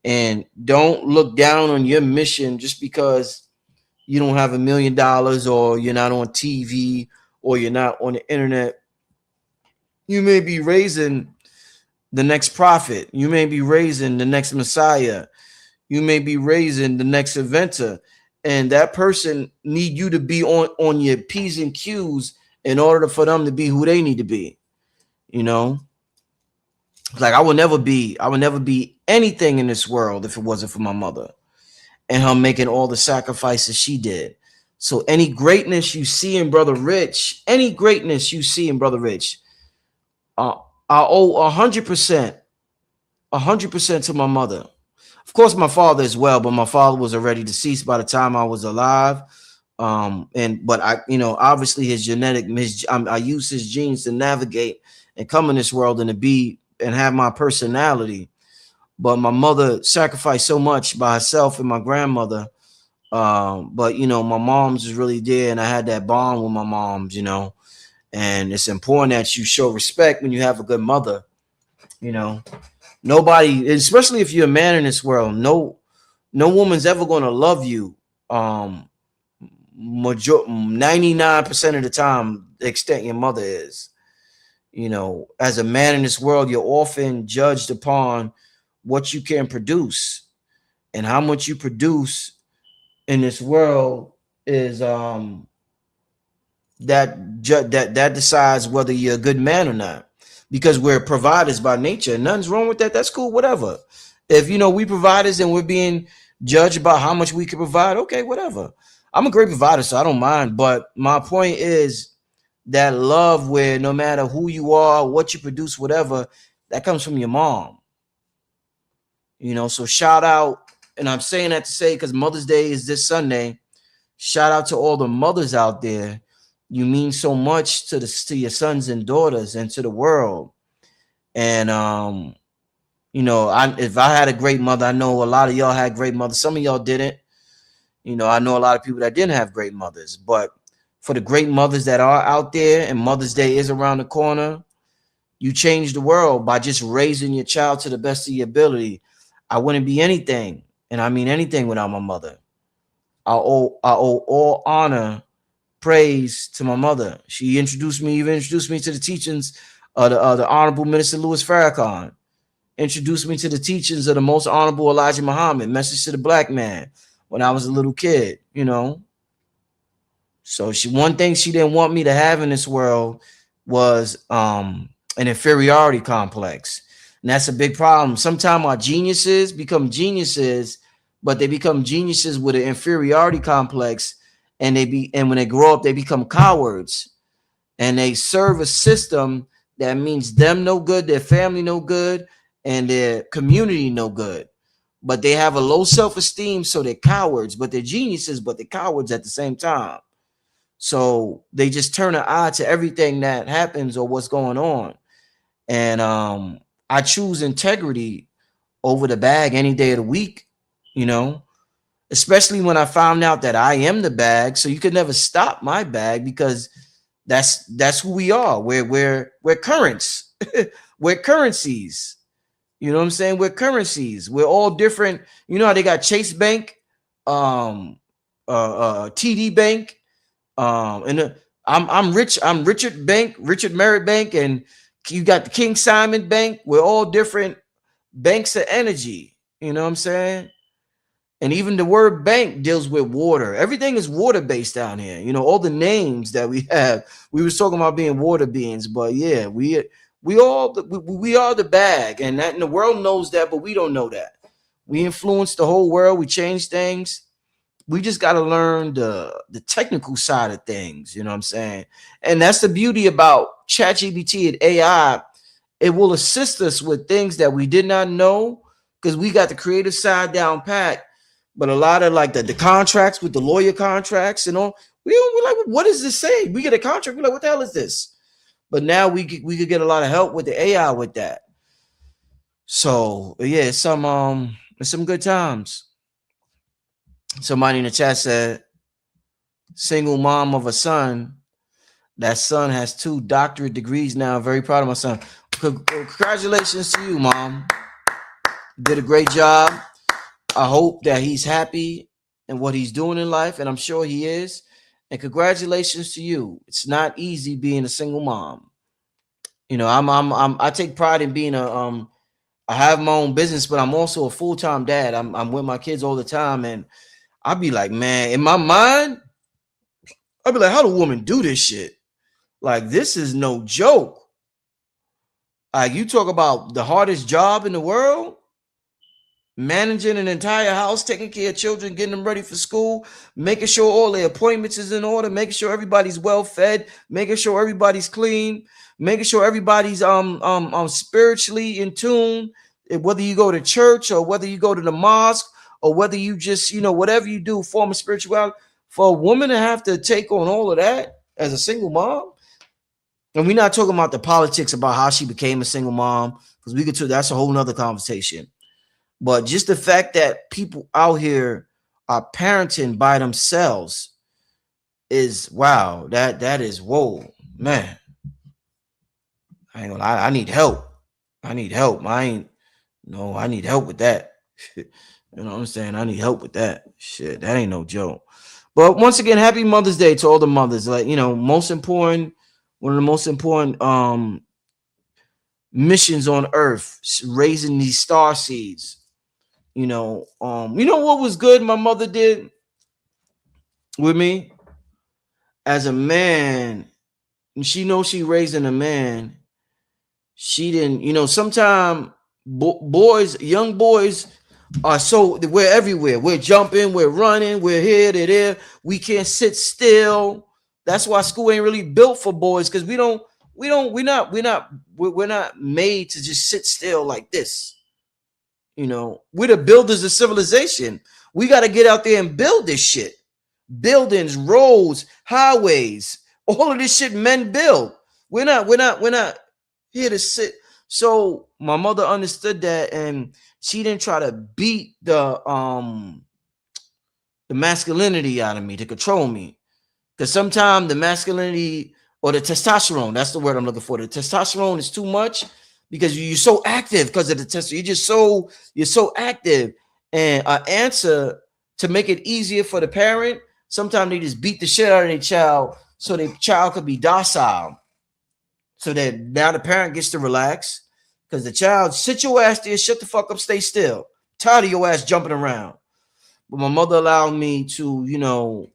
And don't look down on your mission just because you don't have $1 million or you're not on TV or you're not on the internet. You may be raising the next prophet. You may be raising the next Messiah. You may be raising the next inventor. And that person need you to be on your P's and Q's in order for them to be who they need to be. You know, like I would never be anything in this world if it wasn't for my mother and her making all the sacrifices she did. So any greatness you see in Brother Rich, I owe 100% to my mother. Of course, my father as well, but my father was already deceased by the time I was alive. But I, obviously his I use his genes to navigate and come in this world and to be and have my personality. But my mother sacrificed so much by herself and my grandmother. But my mom's was really there, and I had that bond with my moms, and it's important that you show respect when you have a good mother. Nobody, especially if you're a man in this world, no woman's ever going to love you 99% of the time the extent your mother is. As a man in this world, you're often judged upon what you can produce, and how much you produce in this world is that decides whether you're a good man or not, because we're providers by nature. Nothing's wrong with that. That's cool, whatever. If we providers and we're being judged about how much we can provide, okay, whatever. I'm a great provider, so I don't mind. But my point is that love, where no matter who you are, what you produce, whatever, that comes from your mom. So shout out, and I'm saying that to say because Mother's Day is this Sunday. Shout out to all the mothers out there. You mean so much to your sons and daughters and to the world. And if I had a great mother, I know a lot of y'all had great mothers. Some of y'all didn't. I know a lot of people that didn't have great mothers. But for the great mothers that are out there, and Mother's Day is around the corner, you change the world by just raising your child to the best of your ability. I wouldn't be anything, and I mean anything, without my mother. I owe all honor, praise to my mother. She introduced me to the teachings of the Honorable Minister Louis Farrakhan. Introduced me to the teachings of the Most Honorable Elijah Muhammad, Message to the Black Man, when I was a little kid, So one thing she didn't want me to have in this world was an inferiority complex. And that's a big problem. Sometimes our geniuses become geniuses, but they become geniuses with an inferiority complex. And when they grow up, they become cowards. And they serve a system that means them no good, their family no good, and their community no good. But they have a low self-esteem, so they're cowards, but they're geniuses, but they're cowards at the same time. So they just turn an eye to everything that happens or what's going on. And I choose integrity over the bag any day of the week, you know, especially when I found out that I am the bag. So you could never stop my bag because that's who we are. We're currents. We're currencies. You know what I'm saying? We're currencies. We're all different. You know how they got Chase Bank, TD Bank, and I'm rich. I'm Richard Bank, Richard Merritt Bank, and you got the King Simon Bank. We're all different banks of energy. You know what I'm saying? And even the word bank deals with water. Everything is water based down here. You know, all the names that we have. We was talking about being water beings, but yeah, we are the bag, and that and the world knows that, but we don't know that. We influence the whole world. We change things. We just got to learn the technical side of things. You know what I'm saying? And that's the beauty about ChatGPT and AI. It will assist us with things that we did not know because we got the creative side down pat. But a lot of like the contracts with the lawyer contracts and all, we're like, what does this say? We get a contract, we're like, what the hell is this? But now we could get a lot of help with the AI with that. So yeah, it's some good times. Somebody in the chat said, single mom of a son. That son has 2 doctorate degrees now. Very proud of my son. Congratulations to you, mom. You did a great job. I hope that he's happy in what he's doing in life, and I'm sure he is. And congratulations to you. It's not easy being a single mom. You know, I take pride in being I have my own business, but I'm also a full-time dad. I'm with my kids all the time, and I'd be like, man, in my mind, I'd be like, how do women do this shit? Like, this is no joke. Like, you talk about the hardest job in the world. Managing an entire house, taking care of children, getting them ready for school, making sure all their appointments is in order, making sure everybody's well fed, making sure everybody's clean, making sure everybody's spiritually in tune. Whether you go to church or whether you go to the mosque or whether you just, you know, whatever you do, form of spirituality, for a woman to have to take on all of that as a single mom. And we're not talking about the politics about how she became a single mom, because we could do that's a whole nother conversation. But just the fact that people out here are parenting by themselves is wow. That is whoa, man. I ain't gonna lie, I need help. I need help. I need help with that. You know what I'm saying? I need help with that. Shit, that ain't no joke. But once again, happy Mother's Day to all the mothers. Like, you know, one of the most important missions on earth, raising these star seeds. You know what was good my mother did with me as a man, and she knows she raising a man. She didn't, you know, sometimes young boys are so, we're everywhere. We're jumping, we're running, we're here, they're there. We can't sit still. That's why school ain't really built for boys, because we're not made to just sit still like this. You know, we're the builders of civilization. We got to get out there and build this shit. Buildings, roads, highways, all of this shit men build. We're not here to sit. So my mother understood that, and she didn't try to beat the masculinity out of me to control me. Because sometimes the masculinity or the testosterone, that's the word I'm looking for. The testosterone is too much because you're so active because of the testosterone. You're so active. And an answer to make it easier for the parent, sometimes they just beat the shit out of their child so their child could be docile. So that now the parent gets to relax, because the child, sit your ass there, shut the fuck up, stay still. Tired of your ass jumping around. But my mother allowed me to, you know,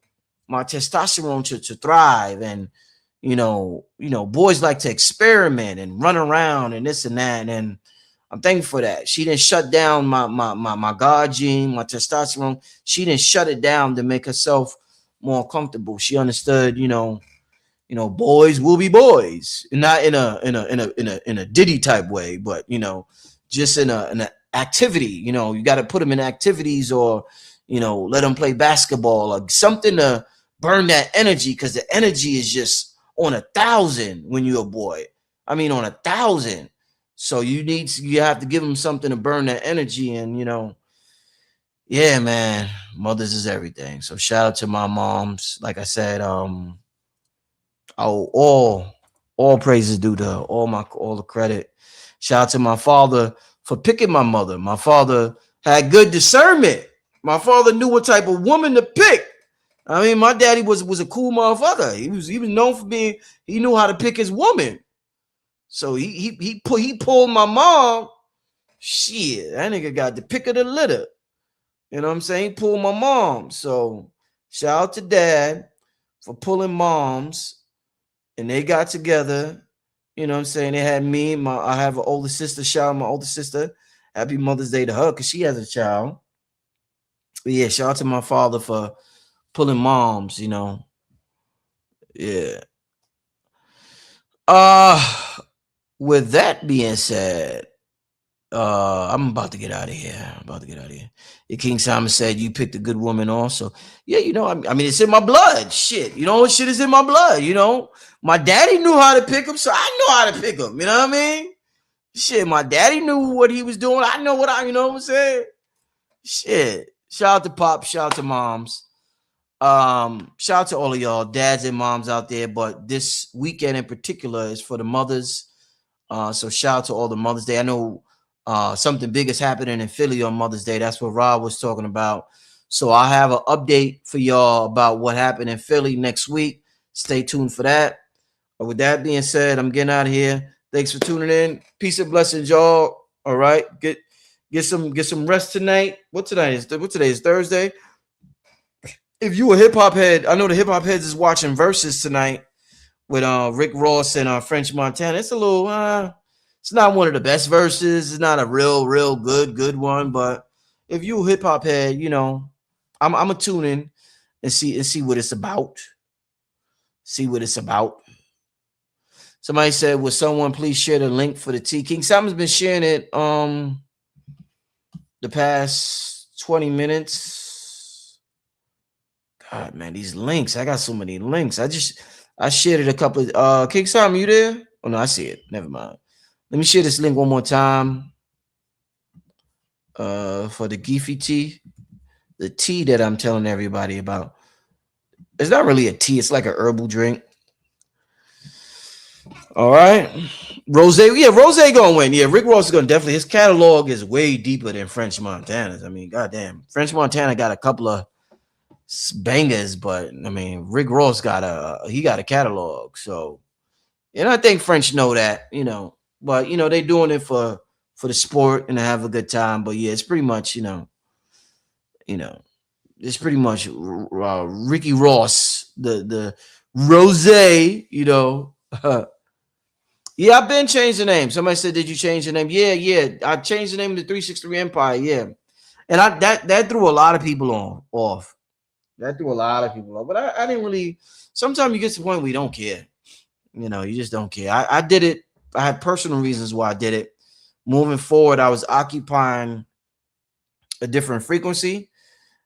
my testosterone to thrive. And, you know, boys like to experiment and run around and this and that. And I'm thankful for that. She didn't shut down my God gene, my testosterone. She didn't shut it down to make herself more comfortable. She understood, you know, boys will be boys, not in a Diddy type way, but, you know, just in an activity. You know, you got to put them in activities, or, you know, let them play basketball or something to burn that energy, because the energy is just on 1,000 when you're a boy. I mean, on 1,000. So you have to give them something to burn that energy. And yeah, man, mothers is everything. So shout out to my moms. Like I said, all praises due to her, all the credit. Shout out to my father for picking my mother. My father had good discernment. My father knew what type of woman to pick. I mean, my daddy was a cool motherfucker. He was known for being. He knew how to pick his woman. So he pulled my mom. Shit, that nigga got the pick of the litter. You know what I'm saying? He pulled my mom. So shout out to dad for pulling moms. And they got together. You know what I'm saying? They had me. I have an older sister. Shout out my older sister. Happy Mother's Day to her because she has a child. But yeah, shout out to my father for pulling moms, Yeah. With that being said, I'm about to get out of here. The King Simon said you picked a good woman also. Yeah, I mean, it's in my blood. Shit, shit is in my blood. My daddy knew how to pick him, so I know how to pick him. You know what I mean? Shit, my daddy knew what he was doing. I know what I'm saying? Shit. Shout out to Pop, shout out to moms. Shout out to all of y'all, dads and moms out there. But this weekend in particular is for the mothers. So shout out to all the Mother's Day. I know something big is happening in Philly on Mother's Day. That's what Rob was talking about. So I have an update for y'all about what happened in Philly next week. Stay tuned for that. But with that being said, I'm getting out of here. Thanks for tuning in. Peace and blessings, y'all. All right. Get some rest tonight. What today is Thursday. If you a hip hop head, I know the hip hop heads is watching Versus tonight with Rick Ross and French Montana. It's a little it's not one of the best verses. It's not a real good one. But if you a hip hop head, I'm a tune in and see what it's about. See what it's about. Somebody said, "Would someone please share the link for the tea?" King Simon's been sharing it the past 20 minutes. God, man, these links. I got so many links. I shared it a couple of King Simon, you there? Oh no, I see it. Never mind. Let me share this link one more time. For the Geefy tea. The tea that I'm telling everybody about. It's not really a tea, it's like a herbal drink. All right. Rose, gonna win. Yeah, Rick Ross is gonna definitely. His catalog is way deeper than French Montana's. I mean, goddamn, French Montana got a couple of bangers, but I mean, Rick Ross got a catalog. So, I think French know that, but they doing it for the sport and to have a good time. But yeah, it's pretty much, it's pretty much Ricky Ross, the Rose, Yeah, I've been changed the name. Somebody said, "Did you change the name?" Yeah. I changed the name to 363 Empire. Yeah, and that threw a lot of people off. That threw a lot of people off. But I didn't really. Sometimes you get to the point where you don't care. You just don't care. I did it. I had personal reasons why I did it. Moving forward, I was occupying a different frequency.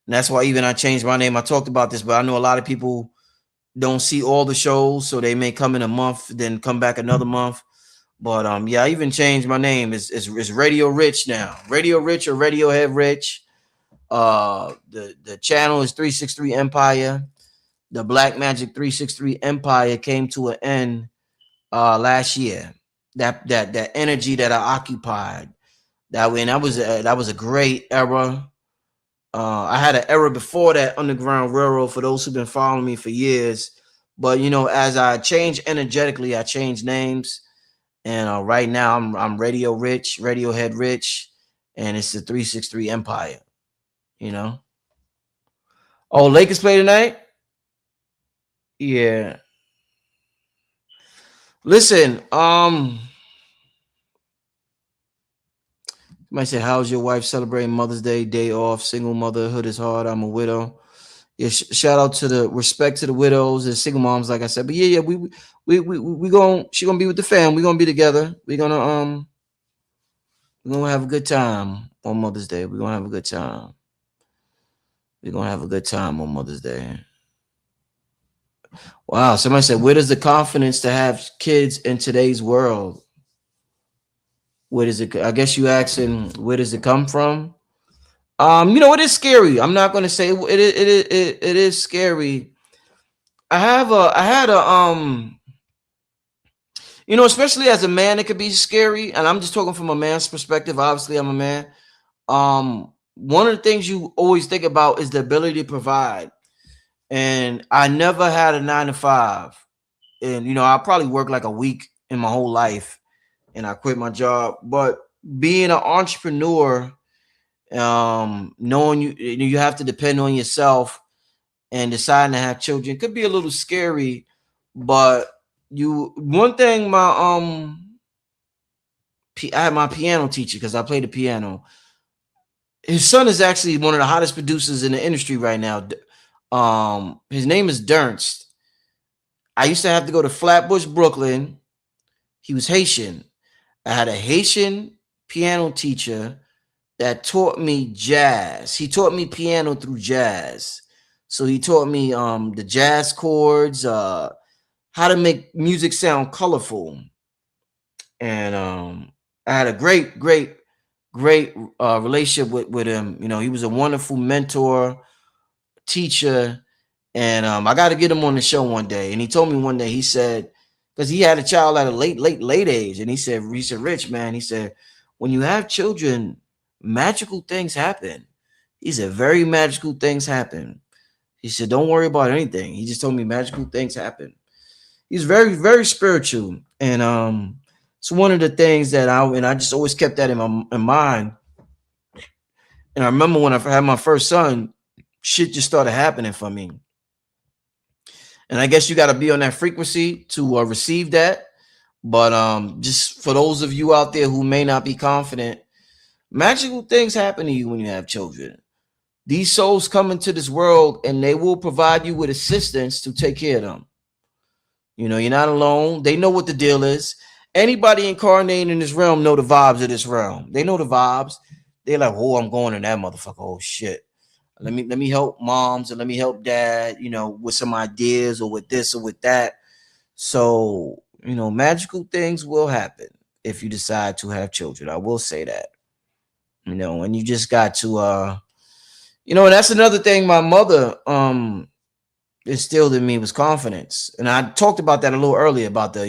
And that's why even I changed my name. I talked about this, but I know a lot of people don't see all the shows, so they may come in a month, then come back another month. But yeah, I even changed my name. It's Radio Rich now. Radio Rich or Radiohead Rich. The channel is 363 Empire. The Black Magic 363 Empire came to an end last year. That energy that I occupied that way, and that was a great era. I had an era before that, Underground Railroad, for those who've been following me for years. But as I change energetically, I change names. And right now I'm Radio Rich, Radiohead Rich, and it's the 363 Empire. Oh, Lakers play tonight? Yeah. Listen, somebody said, "How's your wife celebrating Mother's Day off? Single motherhood is hard. I'm a widow." Yeah, shout out to the respect to the widows and single moms, like I said. But yeah, we she gonna be with the fam. We gonna be together. We're gonna have a good time on Mother's Day. We're gonna have a good time. We're gonna have a good time on Mother's Day. Wow, somebody said, "Where does the confidence to have kids in today's world?" Where does it? I guess you asking where does it come from? It is scary. I'm not gonna say it is scary. I had a especially as a man, it could be scary. And I'm just talking from a man's perspective. Obviously, I'm a man. One of the things you always think about is the ability to provide. And I never had a 9 to 5. And I probably worked like a week in my whole life, and I quit my job. But being an entrepreneur, knowing you have to depend on yourself and deciding to have children could be a little scary. But one thing, I had my piano teacher, because I played the piano. His son is actually one of the hottest producers in the industry right now. His name is Dernst. I used to have to go to Flatbush, Brooklyn. He was Haitian. I had a Haitian piano teacher that taught me jazz. He taught me piano through jazz. So he taught me the jazz chords, how to make music sound colorful. And I had a great relationship with him. He was a wonderful mentor, teacher. And I got to get him on the show one day. And he told me one day, he said, because he had a child at a late age. And he said, Rich, man, he said, when you have children, magical things happen. He said, very magical things happen. He said, don't worry about anything. He just told me magical things happen. He's very, very spiritual. And it's one of the things that I just always kept that in mind. And I remember when I had my first son, shit just started happening for me. And I guess you got to be on that frequency to receive that. But just for those of you out there who may not be confident, magical things happen to you when you have children. These souls come into this world and they will provide you with assistance to take care of them. You're not alone. They know what the deal is. Anybody incarnating in this realm know the vibes of this realm. They know the vibes. They're like, oh, I'm going in that motherfucker. Oh shit. Let me help moms and let me help dad, with some ideas or with this or with that. So, magical things will happen if you decide to have children. I will say that. And you just got to and that's another thing my mother instilled in me was confidence. And I talked about that a little earlier about the,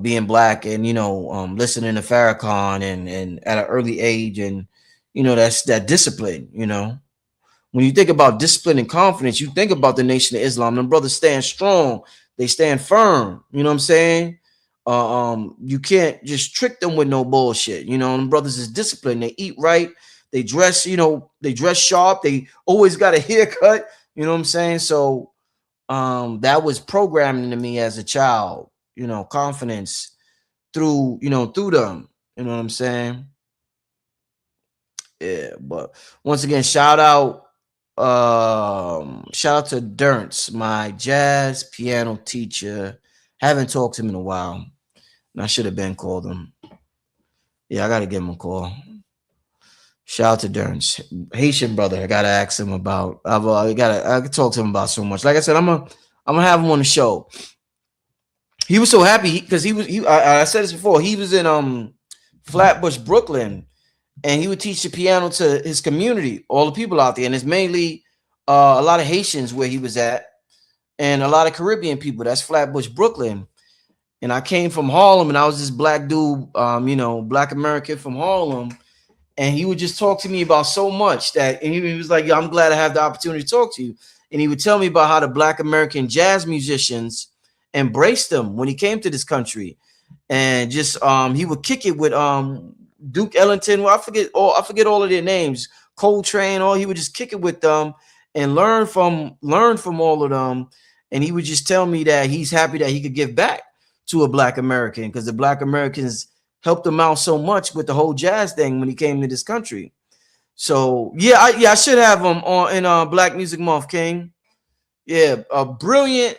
being black and, listening to Farrakhan and at an early age. And, that's that discipline, When you think about discipline and confidence, you think about the Nation of Islam. Them brothers stand strong. They stand firm. You know what I'm saying? You can't just trick them with no bullshit. Them brothers is disciplined. They eat right. They dress, they dress sharp. They always got a haircut. You know what I'm saying? So that was programmed into me as a child, confidence through them. You know what I'm saying? Yeah, but once again, shout out to Dernst, my jazz piano teacher. Haven't talked to him in a while. And I should have been called him. Yeah, I gotta give him a call. Shout out to Dernst, Haitian brother. I gotta ask him about. I could talk to him about so much. Like I said, I'm gonna have him on the show. He was so happy because I said this before. He was in Flatbush, Brooklyn, and he would teach the piano to his community, all the people out there, and it's mainly a lot of Haitians where he was at, and a lot of Caribbean people. That's Flatbush, Brooklyn. And I came from Harlem, and I was this black dude, black American from Harlem. And he would just talk to me about so much that, and he was like, "Yo, I'm glad I have the opportunity to talk to you." And he would tell me about how the black American jazz musicians embraced him when he came to this country. And just he would kick it with Duke Ellington. Well, I forget all of their names. Coltrane, he would just kick it with them and learn from all of them. And he would just tell me that he's happy that he could give back to a black American because the black Americans helped him out so much with the whole jazz thing when he came to this country. So I should have him on in Black Music Month, King. Yeah, a brilliant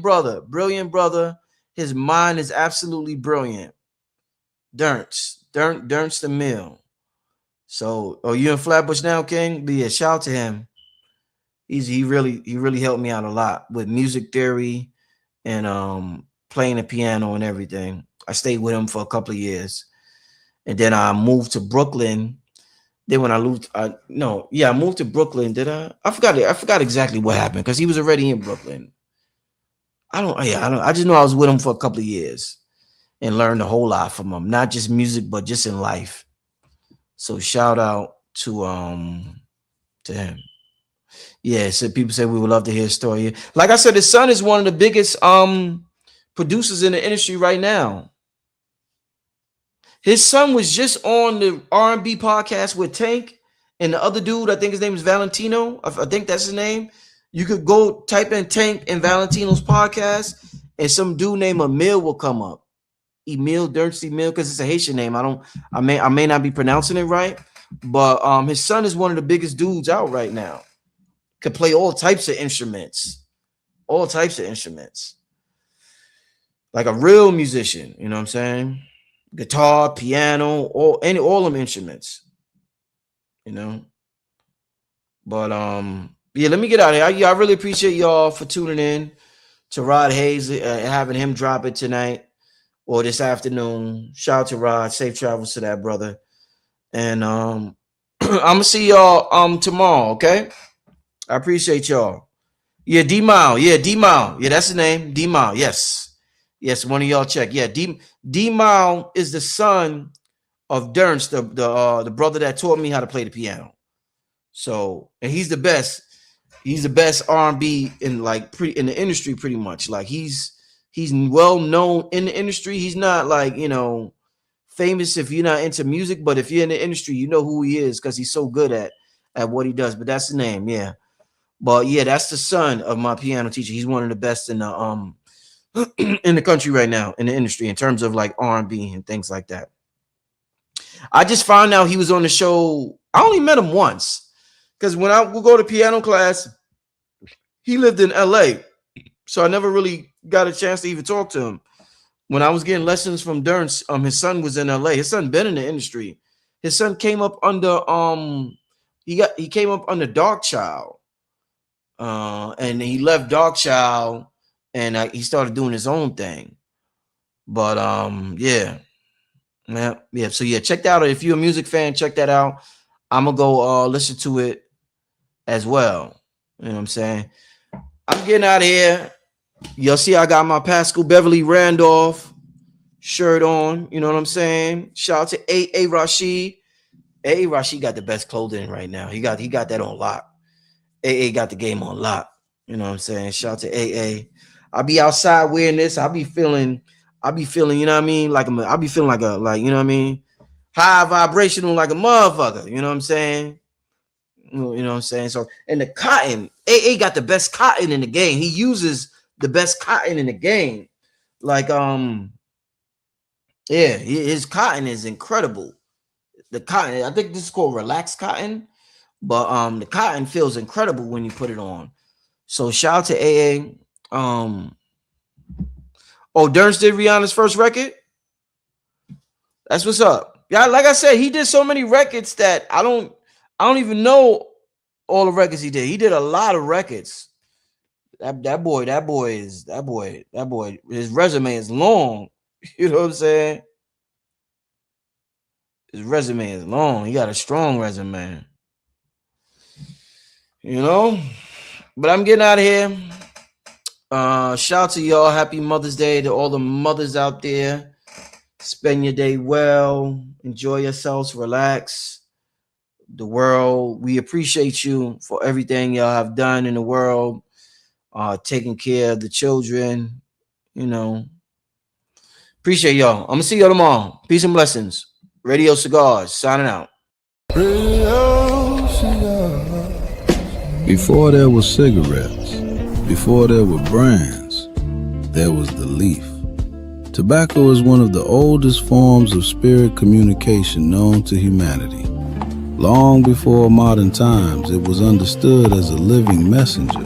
brother. His mind is absolutely brilliant. Dernst the Mill. So, you in Flatbush now, King? But yeah, shout out to him. He really helped me out a lot with music theory and playing the piano and everything. I stayed with him for a couple of years, and then I moved to Brooklyn. Then when I moved, I moved to Brooklyn. Did I? I forgot exactly what happened because he was already in Brooklyn. I don't. I just know I was with him for a couple of years and learned a whole lot from him, not just music, but just in life. So shout out to him. Yeah, so people say we would love to hear his story. Like I said, his son is one of the biggest producers in the industry right now. His son was just on the R&B podcast with Tank and the other dude. I think his name is Valentino. I think that's his name. You could go type in Tank and Valentino's podcast, and some dude named Emil will come up. Emil Dirty Emil, because it's a Haitian name. I may not be pronouncing it right, but his son is one of the biggest dudes out right now. Could play all types of instruments. All types of instruments. Like a real musician, you know what I'm saying? Guitar, piano, all them instruments. You know. But yeah, let me get out of here. I really appreciate y'all for tuning in to Rod Hayes, having him drop it tonight or this afternoon. Shout out to Rod. Safe travels to that brother. And I'm gonna see y'all tomorrow, okay? I appreciate y'all. Yeah, D-Mile. Yeah, D-Mile. Yeah, that's the name. D-Mile. Yes. Yes, one of y'all check. Yeah, D-Mile is the son of Dernst, the brother that taught me how to play the piano. So, and he's the best. He's the best R&B in in the industry, pretty much. Like he's well known in the industry. He's not like, famous if you're not into music, but if you're in the industry, you know who he is because he's so good at what he does. But that's the name, yeah. But yeah, that's the son of my piano teacher. He's one of the best in the in the country right now in the industry in terms of like R&B and things like that. I just found out he was on the show. I only met him once because when I would go to piano class, he lived in LA. So I never really got a chance to even talk to him. When I was getting lessons from Dernst, his son was in LA. His son been in the industry. His son came up under he came up under Dark Child. And he left Dark Child and he started doing his own thing. But yeah. So yeah, check that out. If you're a music fan, check that out. I'm gonna go listen to it as well. You know what I'm saying? I'm getting out of here. You'll see I got my Pascal Beverly Randolph shirt on. You know what I'm saying? Shout out to A. Rashid. A. Rashid got the best clothing right now. He got that on lock. AA got the game on lock. You know what I'm saying? Shout out to AA. I'll be outside wearing this. I'll be feeling, you know what I mean? I'll be feeling you know what I mean? High vibrational like a motherfucker. You know what I'm saying? You know what I'm saying? So, and the cotton, AA got the best cotton in the game. He uses the best cotton in the game. Like, yeah, his cotton is incredible. The cotton, I think this is called relaxed cotton. But the cotton feels incredible when you put it on. So shout out to AA. Dernst did Rihanna's first record. That's what's up. Yeah, like I said, he did so many records that I don't even know all the records he did. He did a lot of records. That boy, his resume is long. You know what I'm saying? His resume is long. He got a strong resume. You know, but I'm getting out of here. Shout out to y'all. Happy Mother's Day to all the mothers out there. Spend your day well. Enjoy yourselves. Relax. The world, we appreciate you for everything y'all have done in the world. Taking care of the children. You know, appreciate y'all. I'm going to see y'all tomorrow. Peace and blessings. Radio Cigars, signing out. Radio cigar. Before there were cigarettes, before there were brands, there was the leaf. Tobacco is one of the oldest forms of spirit communication known to humanity. Long before modern times, it was understood as a living messenger,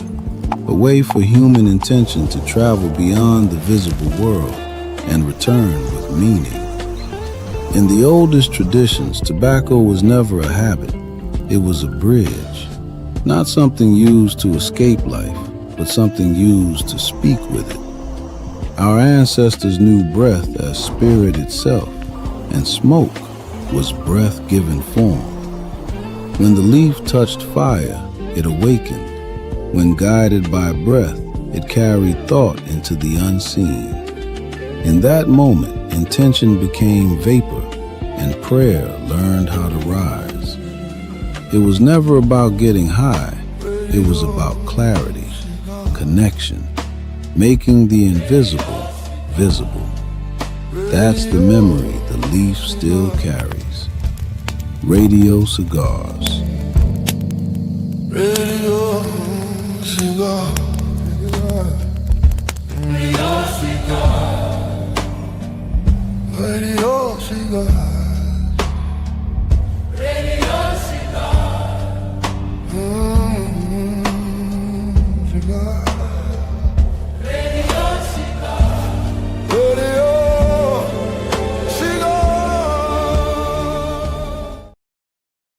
a way for human intention to travel beyond the visible world and return with meaning. In the oldest traditions, tobacco was never a habit. It was a bridge. Not something used to escape life, but something used to speak with it. Our ancestors knew breath as spirit itself, and smoke was breath-given form. When the leaf touched fire, it awakened. When guided by breath, it carried thought into the unseen. In that moment, intention became vapor, and prayer learned how to rise. It was never about getting high. It was about clarity, connection, making the invisible visible. That's the memory the leaf still carries. Radio Cigars. Radio cigar. Radio cigar. Radio cigar.